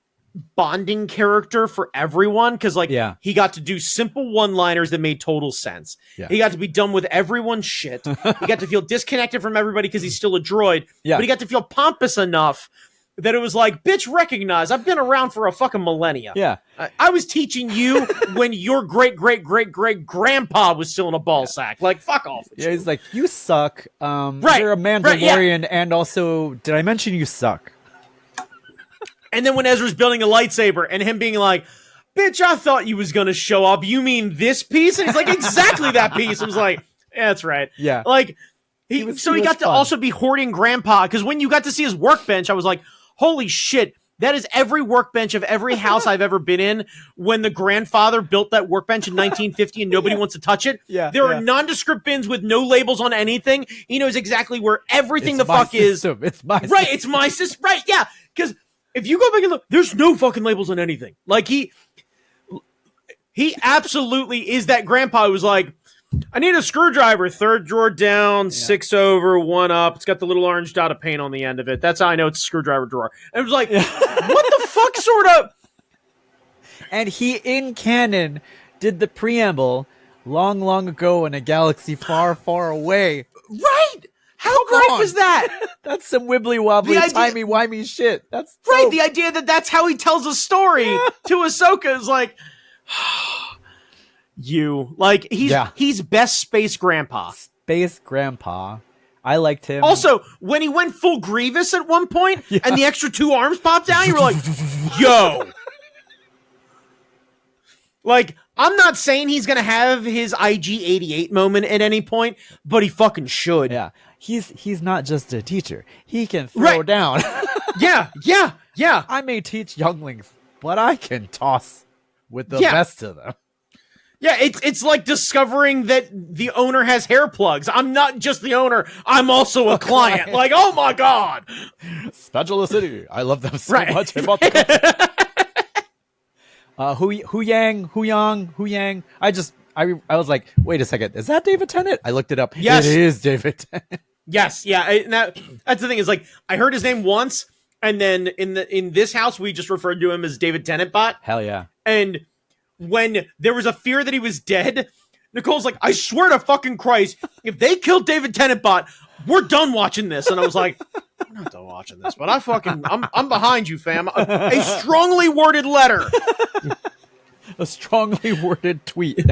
bonding character for everyone because he got to do simple one-liners that made total sense. He got to be done with everyone's shit. He got to feel disconnected from everybody because he's still a droid, but he got to feel pompous enough that it was like, bitch, recognize I've been around for a fucking millennia. I was teaching you when your great-great-great-great-grandpa was still in a ball sack. Like, fuck off. He's like, you suck. You're a Mandalorian, and also, did I mention you suck? And then when Ezra's building a lightsaber and him being like, bitch, I thought you was going to show up. You mean this piece? And he's like, exactly that piece. I was like, yeah, that's right. Yeah. Like, he got to also be hoarding grandpa. Because when you got to see his workbench, I was like, holy shit. That is every workbench of every house I've ever been in. When the grandfather built that workbench in 1950 and nobody wants to touch it. There are nondescript bins with no labels on anything. He knows exactly where everything is. It's my system. It's my system. Right, yeah. Because if you go back and look, there's no fucking labels on anything. Like, he absolutely is that grandpa who was like, I need a screwdriver, 3rd drawer down, 6 over, 1 up. It's got the little orange dot of paint on the end of it. That's how I know it's a screwdriver drawer. And it was like, what the fuck sort of... And he, in canon, did the preamble long, long ago in a galaxy far, far away. Right! How great was that? That's some wibbly-wobbly, timey-wimey shit. That's dope. Right, the idea that that's how he tells a story to Ahsoka is like... he's best space grandpa. Space grandpa. I liked him. Also, when he went full Grievous at one point and the extra 2 arms popped out, you were like, yo. Like, I'm not saying he's going to have his IG-88 moment at any point, but he fucking should. Yeah. He's not just a teacher. He can throw down. Yeah. I may teach younglings, but I can toss with the best of them. Yeah, it's like discovering that the owner has hair plugs. I'm not just the owner, I'm also a client. Like, oh my god. Speciality. I love them so much. I bought the Hu Yang. I was like, wait a second, is that David Tennant? I looked it up. Yes. It is David Tennant. Yes, yeah. That's the thing, is like, I heard his name once, and then in this house we just referred to him as David Tennant Bot. Hell yeah. And when there was a fear that he was dead, Nicole's like, I swear to fucking Christ, if they killed David Tennant Bot, we're done watching this. And I was like, I'm not done watching this, but I'm behind you, fam. A strongly worded letter. A strongly worded tweet.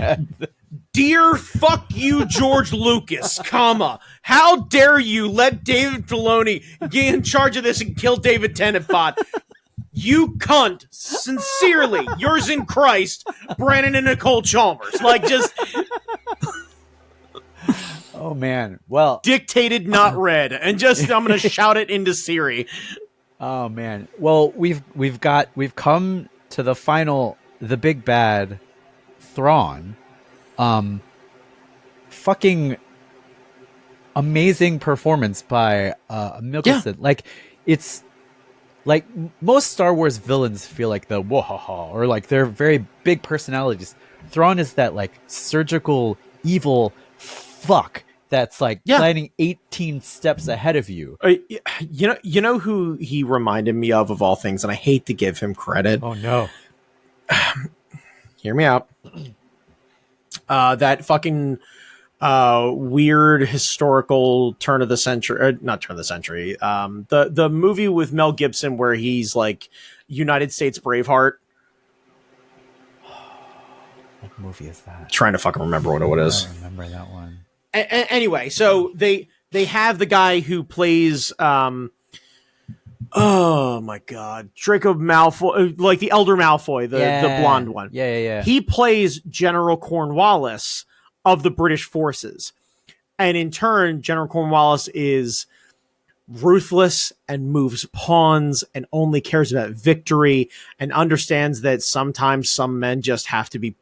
Dear fuck you, George Lucas, comma, how dare you let David Filoni get in charge of this and kill David Tennant Bot? You cunt. Sincerely, yours in Christ, Brandon and Nicole Chalmers. Like, just... Oh, man. Well... Dictated, not read. And just, I'm going to shout it into Siri. Oh, man. Well, we've come to the final, the big bad, Thrawn. Fucking amazing performance by Mikkelsen. Yeah. Like, it's... Like, most Star Wars villains feel like the wahaha, or like they're very big personalities. Thrawn is that like surgical evil fuck that's like planning 18 steps ahead of you. You know who he reminded me of all things, and I hate to give him credit. Oh no. Hear me out. That fucking weird historical turn of the century, not turn of the century. The movie with Mel Gibson where he's like United States Braveheart. What movie is that? Trying to fucking remember what it is. I don't remember that one. Anyway, so they have the guy who plays oh my god, Draco Malfoy, like the elder Malfoy, the blonde one. Yeah. He plays General Cornwallis of the British forces. And in turn, General Cornwallis is ruthless and moves pawns and only cares about victory and understands that sometimes some men just have to be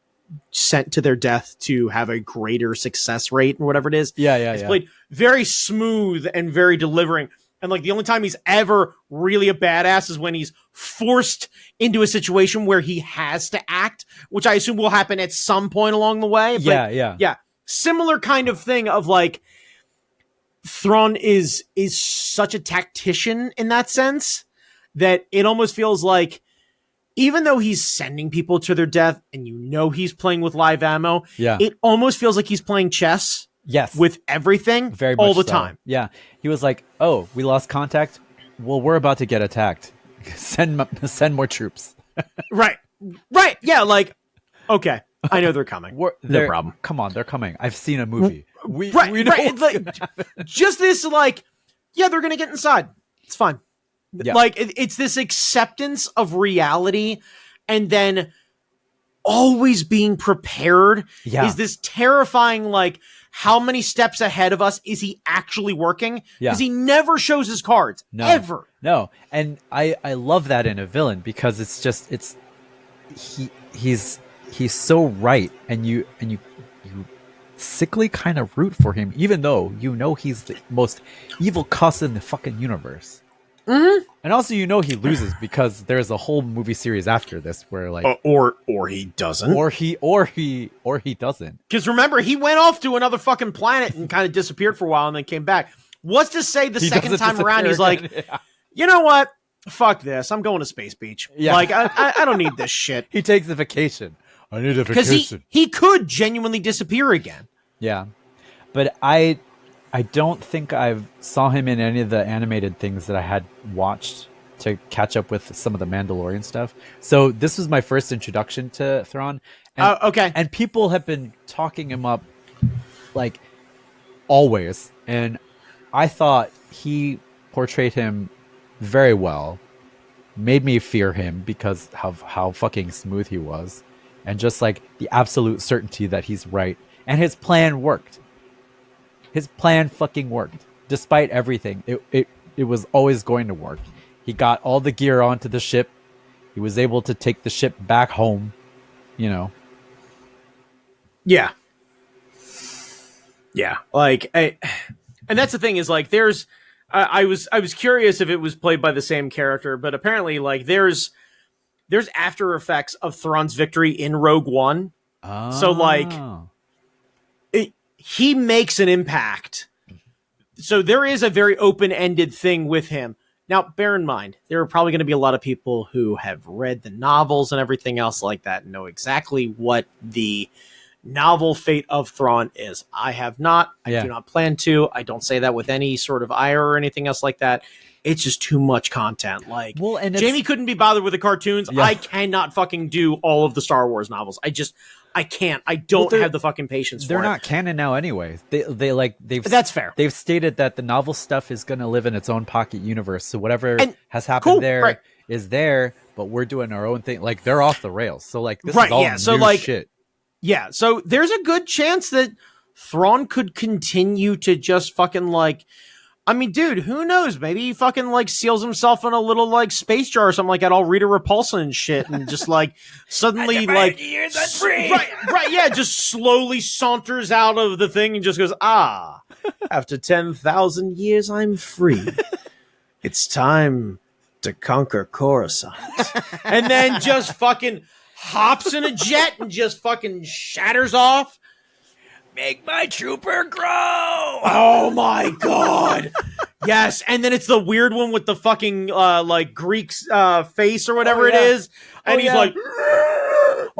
sent to their death to have a greater success rate or whatever it is. Yeah. It's played very smooth and very delivering. And like the only time he's ever really a badass is when he's forced into a situation where he has to act, which I assume will happen at some point along the way. But yeah. Similar kind of thing of like Thrawn is such a tactician in that sense that it almost feels like even though he's sending people to their death and he's playing with live ammo, it almost feels like he's playing chess. Yes. With everything very all much the time. Yeah. He was like, "Oh, we lost contact. Well, we're about to get attacked. Send more troops." Right. Yeah, like okay. I know they're coming. No problem. Come on, they're coming. I've seen a movie. We know like, just this like they're going to get inside. It's fine. Yeah. Like it's this acceptance of reality and then always being prepared is this terrifying like how many steps ahead of us is he actually working? Because he never shows his cards. Ever. No. And I love that in a villain because he's so right and you sickly kind of root for him, even though he's the most evil cuss in the fucking universe. Mm-hmm. And also, he loses because there's a whole movie series after this where like, or he doesn't, or he doesn't. Because remember, he went off to another fucking planet and kind of disappeared for a while and then came back. What's to say the second time around he's like, you know what? Fuck this. I'm going to Space Beach. Yeah. Like I don't need this shit. He takes a vacation. I need a vacation. Because he could genuinely disappear again. Yeah, but I don't think I saw him in any of the animated things that I had watched to catch up with some of the Mandalorian stuff. So this was my first introduction to Thrawn. And, okay. And people have been talking him up like always. And I thought he portrayed him very well. Made me fear him because of how fucking smooth he was. And just like the absolute certainty that he's right. And his plan worked. His plan fucking worked. Despite everything, it was always going to work. He got all the gear onto the ship. He was able to take the ship back home, Yeah. Yeah. Like, and that's the thing is like, there's, I was curious if it was played by the same character, but apparently like there's after effects of Thrawn's victory in Rogue One. Oh. So like, he makes an impact. So there is a very open-ended thing with him. Now, bear in mind, there are probably going to be a lot of people who have read the novels and everything else like that and know exactly what the novel fate of Thrawn is. I have not. I do not plan to. I don't say that with any sort of ire or anything else like that. It's just too much content. Like, and Jamie couldn't be bothered with the cartoons. Yeah. I cannot fucking do all of the Star Wars novels. I can't. I don't have the fucking patience for it. They're not canon now anyway. They've That's fair. They've stated that the novel stuff is going to live in its own pocket universe. So whatever has happened is there, but we're doing our own thing. Like they're off the rails. So like this is all new shit. Yeah, so there's a good chance that Thrawn could continue to just fucking like, I mean, dude, who knows? Maybe he fucking like seals himself in a little like space jar or something like that, all Rita Repulsa and shit, and just like suddenly like years I'm free. Right, yeah, just slowly saunters out of the thing and just goes, after 10,000 years I'm free. It's time to conquer Coruscant. And then just fucking hops in a jet and just fucking shatters off. Make my trooper grow. Oh my god. Yes, and then it's the weird one with the fucking like Greek face or whatever it is, and he's like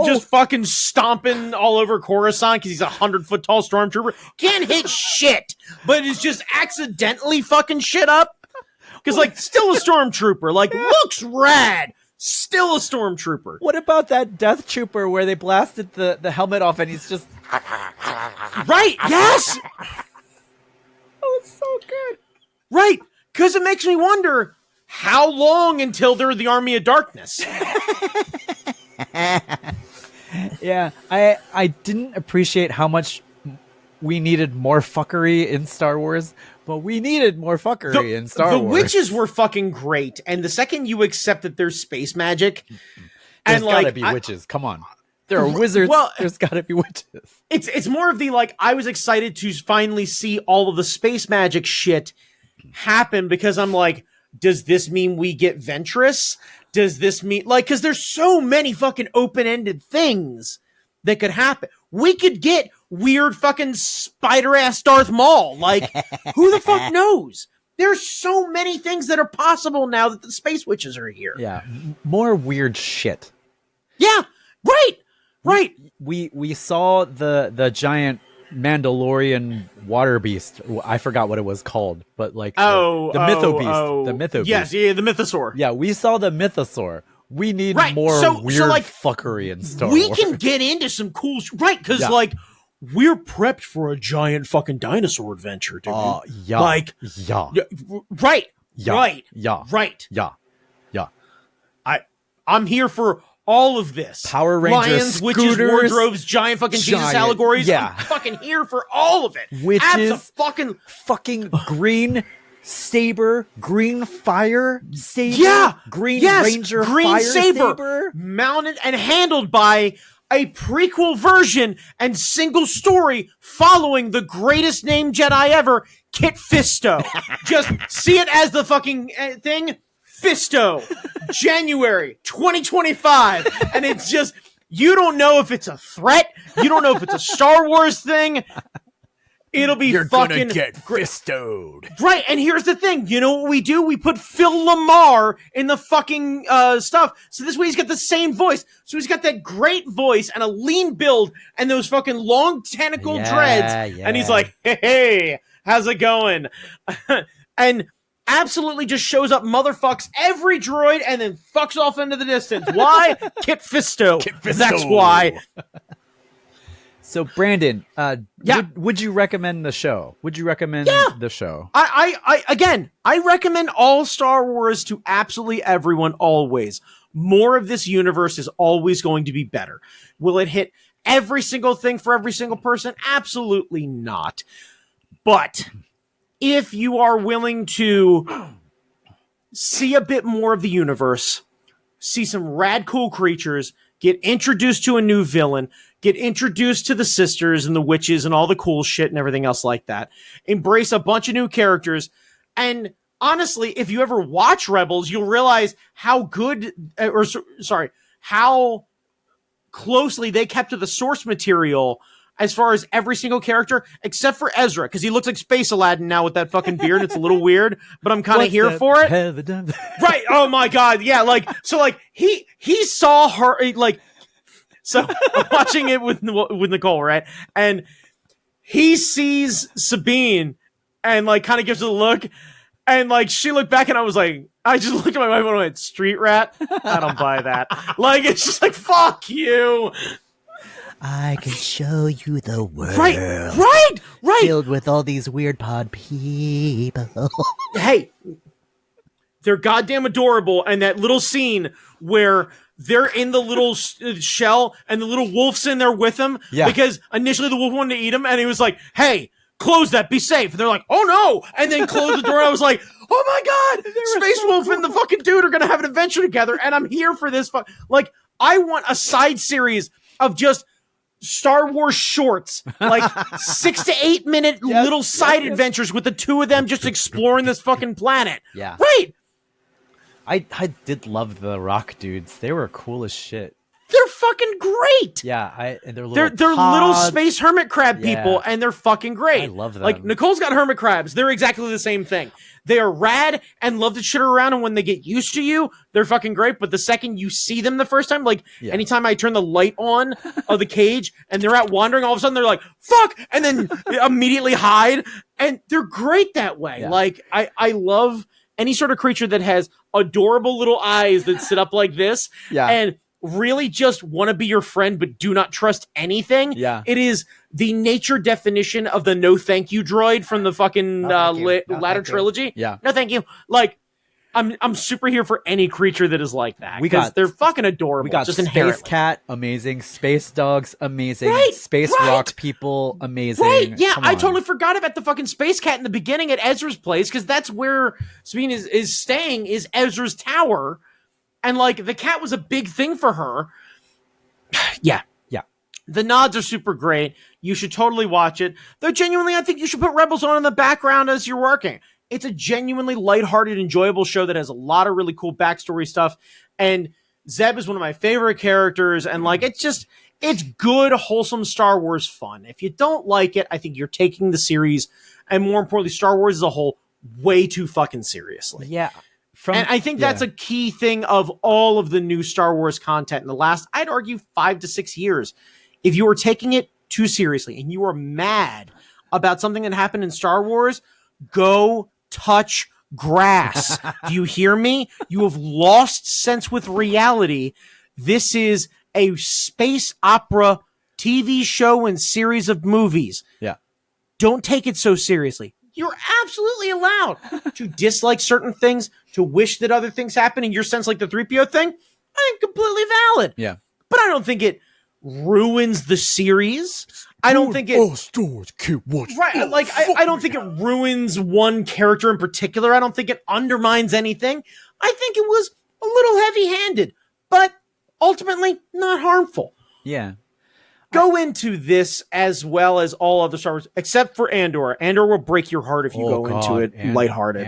just fucking stomping all over Coruscant because he's 100-foot tall stormtrooper. Can't hit shit, but it's just accidentally fucking shit up because like still a stormtrooper, like looks rad. Still a stormtrooper. What about that death trooper where they blasted the helmet off and he's just right? Yes. Oh, it's so good. Right, because it makes me wonder how long until they're the Army of Darkness. Yeah, I didn't appreciate how much we needed more fuckery in Star Wars, but we needed more fuckery in Star Wars. The witches were fucking great, and the second you accept that there's space magic, there's gotta be witches. Come on. There are wizards. Well, there's got to be witches. It's more of the like I was excited to finally see all of the space magic shit happen because I'm like, does this mean we get Ventress? Does this mean like, because there's so many fucking open-ended things that could happen. We could get weird fucking spider-ass Darth Maul. Like, who the fuck knows? There's so many things that are possible now that the Space Witches are here. Yeah, more weird shit. Yeah, right. We saw the giant Mandalorian water beast. I forgot what it was called, but like the mytho beast, the mytho yes, beast. Yeah, the mythosaur. Yeah, we saw the mythosaur. We need more weird like, fuckery in Star Wars. We can get into some cool right, because like we're prepped for a giant fucking dinosaur adventure, dude. Yeah. Like right. I'm here for all of this. Power Rangers, lions, witches, wardrobes, giant fucking Jesus allegories. Yeah. I'm fucking here for all of it. Witches, fucking green saber, green fire saber, Ranger green fire saber, mounted and handled by a prequel version and single story following the greatest named Jedi ever, Kit Fisto. Just see it as the fucking thing. Fisto, January 2025. And it's just, you don't know if it's a threat. You don't know if it's a Star Wars thing. It'll be You're fucking gonna get Fistoed. Right, and here's the thing. You know what we do? We put Phil Lamar in the fucking stuff. So this way he's got the same voice. So he's got that great voice and a lean build and those fucking long tentacle dreads. Yeah. And he's like, hey, how's it going? And absolutely just shows up, motherfucks every droid, and then fucks off into the distance. Why? Kit Fisto. That's why. So, Brandon, would you recommend the show? Would you recommend the show? I recommend all Star Wars to absolutely everyone always. More of this universe is always going to be better. Will it hit every single thing for every single person? Absolutely not. But if you are willing to see a bit more of the universe, see some rad cool creatures, get introduced to a new villain, get introduced to the sisters and the witches and all the cool shit and everything else like that, embrace a bunch of new characters, and honestly, if you ever watch Rebels, you'll realize how how closely they kept to the source material as far as every single character, except for Ezra, because he looks like Space Aladdin now with that fucking beard. It's a little weird, but I'm kind of here for it. Right. Oh my God. Yeah. He saw her, so I'm watching it with Nicole, right? And he sees Sabine and kind of gives it a look. And she looked back and I just looked at my wife and went, street rat? I don't buy that. It's just fuck you. I can show you the world. Right. Filled with all these weird pod people. Hey, they're goddamn adorable. And that little scene where they're in the little shell and the little wolf's in there with them. Yeah. Because initially the wolf wanted to eat him and he was like, hey, close that, be safe. And they're like, oh no. And then close the door. And I was like, oh my God, Space Wolf and the fucking dude are going to have an adventure together. And I'm here for this. I want a side series of just Star Wars shorts, 6 to 8 minute little side adventures with the two of them just exploring this fucking planet. Yeah. Right. I did love the rock dudes. They were cool as shit. They're fucking great. Yeah, they're little space hermit crab people, and they're fucking great. I love them. Nicole's got hermit crabs. They're exactly the same thing. They are rad and love to chitter around, and when they get used to you, they're fucking great. But the second you see them the first time, anytime I turn the light on of the cage and they're out wandering, all of a sudden they're like, fuck, and then immediately hide. And they're great that way. Yeah. I love any sort of creature that has adorable little eyes that sit up like this. Yeah. And really just want to be your friend but do not trust anything. Yeah. It is the nature definition of the no thank you droid from the fucking latter trilogy. Yeah. No thank you. I'm super here for any creature that is like that. Because they're fucking adorable. We got just Space Cat, amazing. Space Dogs, amazing. Space Rock people, amazing. Right, yeah, I totally forgot about the fucking Space Cat in the beginning at Ezra's place, because that's where Sabine is staying, is Ezra's tower. And the cat was a big thing for her. Yeah. The nods are super great. You should totally watch it. Though genuinely, I think you should put Rebels on in the background as you're working. It's a genuinely lighthearted, enjoyable show that has a lot of really cool backstory stuff. And Zeb is one of my favorite characters. And like, it's good, wholesome Star Wars fun. If you don't like it, I think you're taking the series and more importantly, Star Wars as a whole way too fucking seriously. Yeah. And I think that's a key thing of all of the new Star Wars content in the last, I'd argue, 5 to 6 years. If you are taking it too seriously and you are mad about something that happened in Star Wars, go touch grass. Do you hear me? You have lost sense with reality. This is a space opera TV show and series of movies. Yeah. Don't take it so seriously. You're absolutely allowed to dislike certain things, to wish that other things happen in your sense, like the 3PO thing. I think completely valid. Yeah. But I don't think it ruins the series. I don't think it... stores keep watching. Right, like, I don't think it ruins one character in particular. I don't think it undermines anything. I think it was a little heavy-handed, but ultimately not harmful. Yeah. Go into this as well as all other Star Wars, except for Andor. Andor will break your heart if you go into it lighthearted.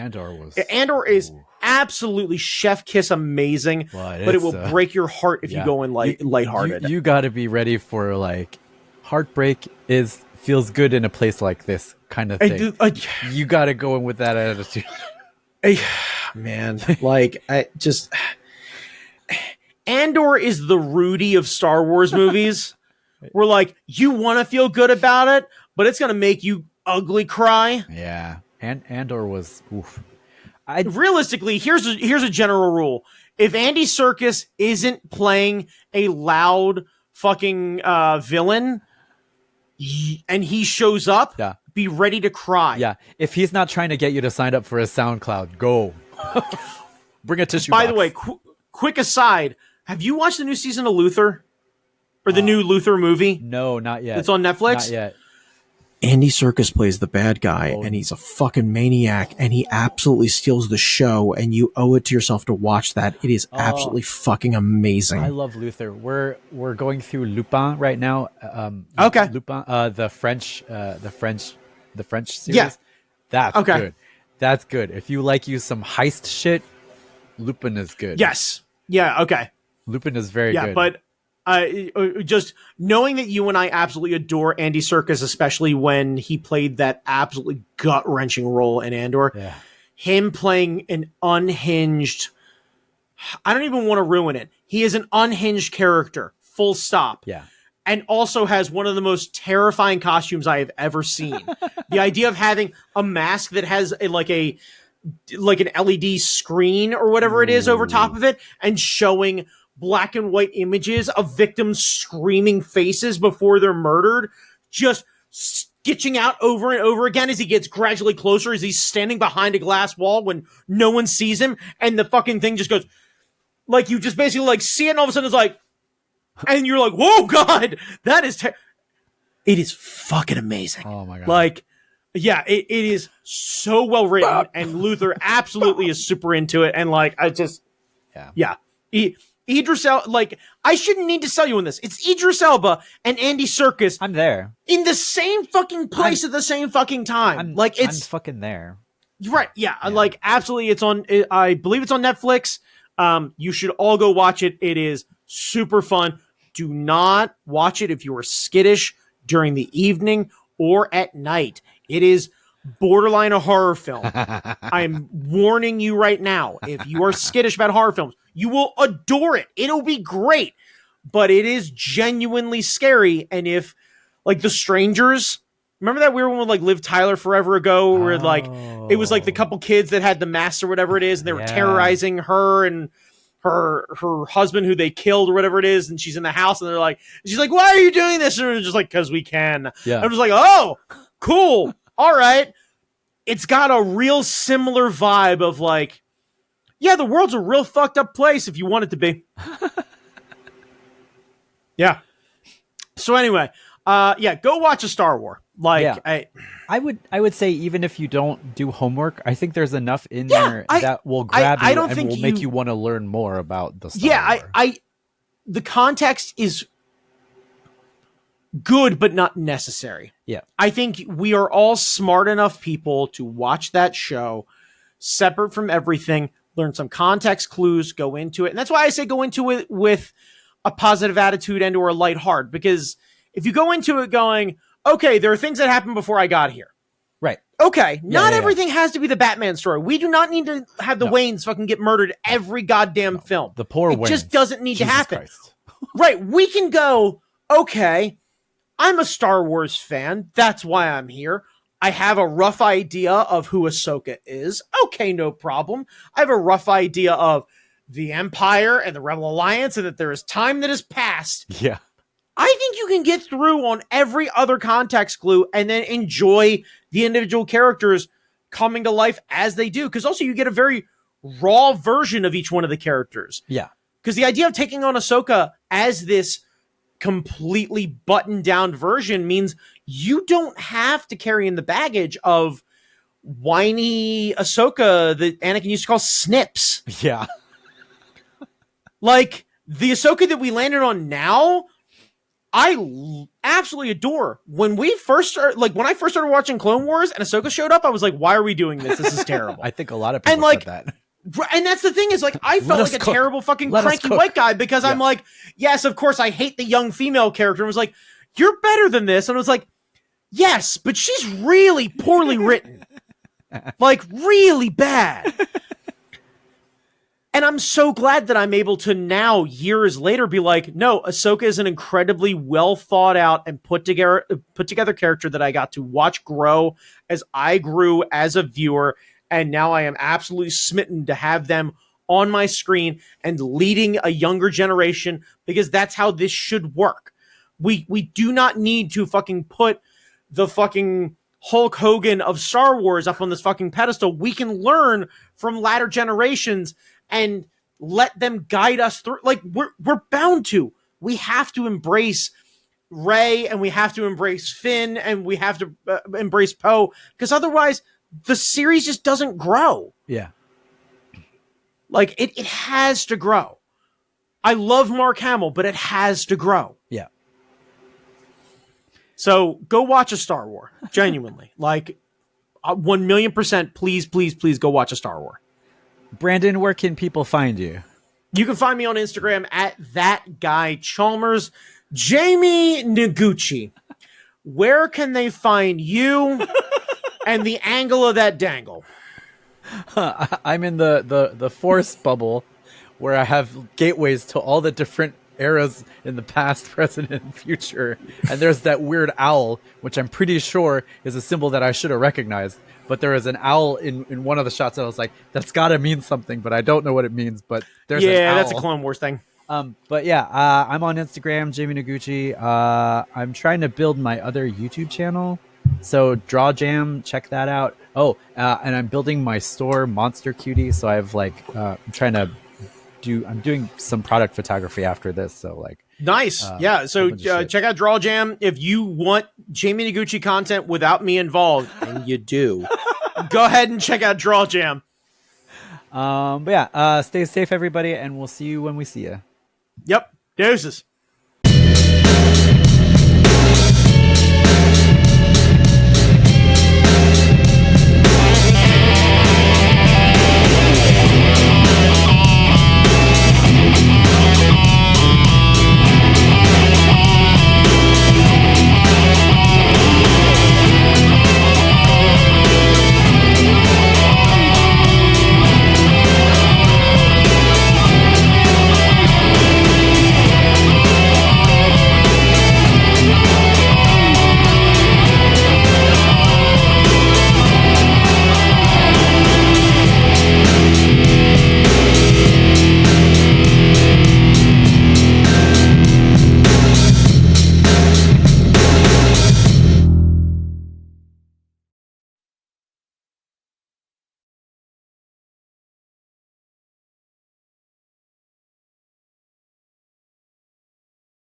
Andor is absolutely chef kiss amazing, but it will break your heart if you go in lighthearted. You got to be ready for like heartbreak feels good in a place like this kind of thing. You got to go in with that attitude. Man, like Andor is the Rudy of Star Wars movies. We're like, you want to feel good about it, but it's going to make you ugly cry. Yeah. And Andor was, oof. Realistically, here's a general rule. If Andy Serkis isn't playing a loud fucking villain and he shows up, be ready to cry. Yeah. If he's not trying to get you to sign up for a SoundCloud, go. Bring a tissue By box. the way, quick aside, have you watched the new season of Luther? Or the new Luther movie? No, not yet. It's on Netflix? Not yet. Andy Serkis plays the bad guy, and he's a fucking maniac, and he absolutely steals the show, and you owe it to yourself to watch that. It is absolutely fucking amazing. I love Luther. We're going through Lupin right now. Okay. Lupin, the French series. Yeah. That's good. That's good. If you like some heist shit, Lupin is good. Yes. Yeah, okay. Lupin is very good. Yeah, but just knowing that you and I absolutely adore Andy Serkis, especially when he played that absolutely gut-wrenching role in Andor, him playing an unhinged... I don't even want to ruin it. He is an unhinged character, full stop. Yeah. And also has one of the most terrifying costumes I have ever seen. The idea of having a mask that has like an LED screen or whatever it is over top of it and showing black and white images of victims screaming faces before they're murdered, just sketching out over and over again as he gets gradually closer, as he's standing behind a glass wall when no one sees him, and the fucking thing just goes, like, you just basically like see it, and all of a sudden it's like, and you're like, whoa, God, that is it is fucking amazing. Oh my God. Like, yeah, it is so well written, and Luther absolutely is super into it, and like, Idris Elba, like, I shouldn't need to sell you on this. It's Idris Elba and Andy Serkis. I'm there. In the same fucking place at the same fucking time. I'm fucking there. Right, yeah, like, absolutely, it's on, I believe it's on Netflix. You should all go watch it. It is super fun. Do not watch it if you are skittish during the evening or at night. It is borderline a horror film. I'm warning you right now. If you are skittish about horror films, you will adore it. It'll be great. But it is genuinely scary. And if, like, The Strangers, remember that weird one with, like, Liv Tyler forever ago, where, like, it was, like, the couple kids that had the mask or whatever it is, and they were terrorizing her and her husband who they killed or whatever it is, and she's in the house, and they're like, she's like, why are you doing this? And they're just like, because we can. Yeah. I'm just like, oh, cool. All right. It's got a real similar vibe of, like, yeah, the world's a real fucked up place if you want it to be. Yeah. So anyway, go watch a Star Wars. Like, I would say even if you don't do homework, I think there's enough in there that will grab you and will make you want to learn more about the Star Wars. The context is good, but not necessary. Yeah. I think we are all smart enough people to watch that show separate from everything, learn some context clues, go into it. And that's why I say go into it with a positive attitude and or a light heart, because if you go into it going, okay, there are things that happened before I got here. Right. Okay, not everything has to be the Batman story. We do not need to have the Waynes fucking get murdered every goddamn film. The poor Waynes. It just doesn't need Jesus to happen. Christ. Right, we can go, okay, I'm a Star Wars fan. That's why I'm here. I have a rough idea of who Ahsoka is. Okay, no problem. I have a rough idea of the Empire and the Rebel Alliance and that there is time that has passed. Yeah. I think you can get through on every other context clue and then enjoy the individual characters coming to life as they do. Because also you get a very raw version of each one of the characters. Yeah. Because the idea of taking on Ahsoka as this completely buttoned down version means you don't have to carry in the baggage of whiny Ahsoka that Anakin used to call Snips. Yeah. Like, the Ahsoka that we landed on now, I absolutely adore. When I first started watching Clone Wars and Ahsoka showed up, I was like, why are we doing this? This is terrible. I think a lot of people said that. And that's the thing is, like, I felt like a terrible fucking cranky white guy because I'm like, yes, of course, I hate the young female character. And was like, you're better than this. And I was like, yes, but she's really poorly written. Like, really bad. And I'm so glad that I'm able to now, years later, be like, no, Ahsoka is an incredibly well thought out and put together character that I got to watch grow as I grew as a viewer. And now I am absolutely smitten to have them on my screen and leading a younger generation, because that's how this should work. We do not need to fucking put the fucking Hulk Hogan of Star Wars up on this fucking pedestal. We can learn from latter generations and let them guide us through. Like, we're bound to. We have to embrace Rey, and we have to embrace Finn, and we have to embrace Poe, because otherwise the series just doesn't grow. Yeah. Like, it has to grow. I love Mark Hamill, but it has to grow. Yeah. So go watch a Star Wars. Genuinely. Like, 1,000,000%, please, please, please go watch a Star Wars. Brandon, where can people find you? You can find me on Instagram at ThatGuyChalmers. Jamie Noguchi, where can they find you and the angle of that dangle? I'm in the Force bubble where I have gateways to all the different eras in the past, present, and future. And there's that weird owl, which I'm pretty sure is a symbol that I should have recognized. But there is an owl in one of the shots that I was like, that's got to mean something, but I don't know what it means. But there's an owl. That's a Clone Wars thing. But yeah, I'm on Instagram, Jamie Noguchi. I'm trying to build my other YouTube channel. So Draw Jam, check that out. Oh, and I'm building my store, Monster Cutie. So I have I'm doing some product photography after this. So like, nice. So check out Draw Jam. If you want Jamie Noguchi content without me involved, and you do, go ahead and check out Draw Jam. But yeah, stay safe, everybody, and we'll see you when we see you. Yep. Deuces.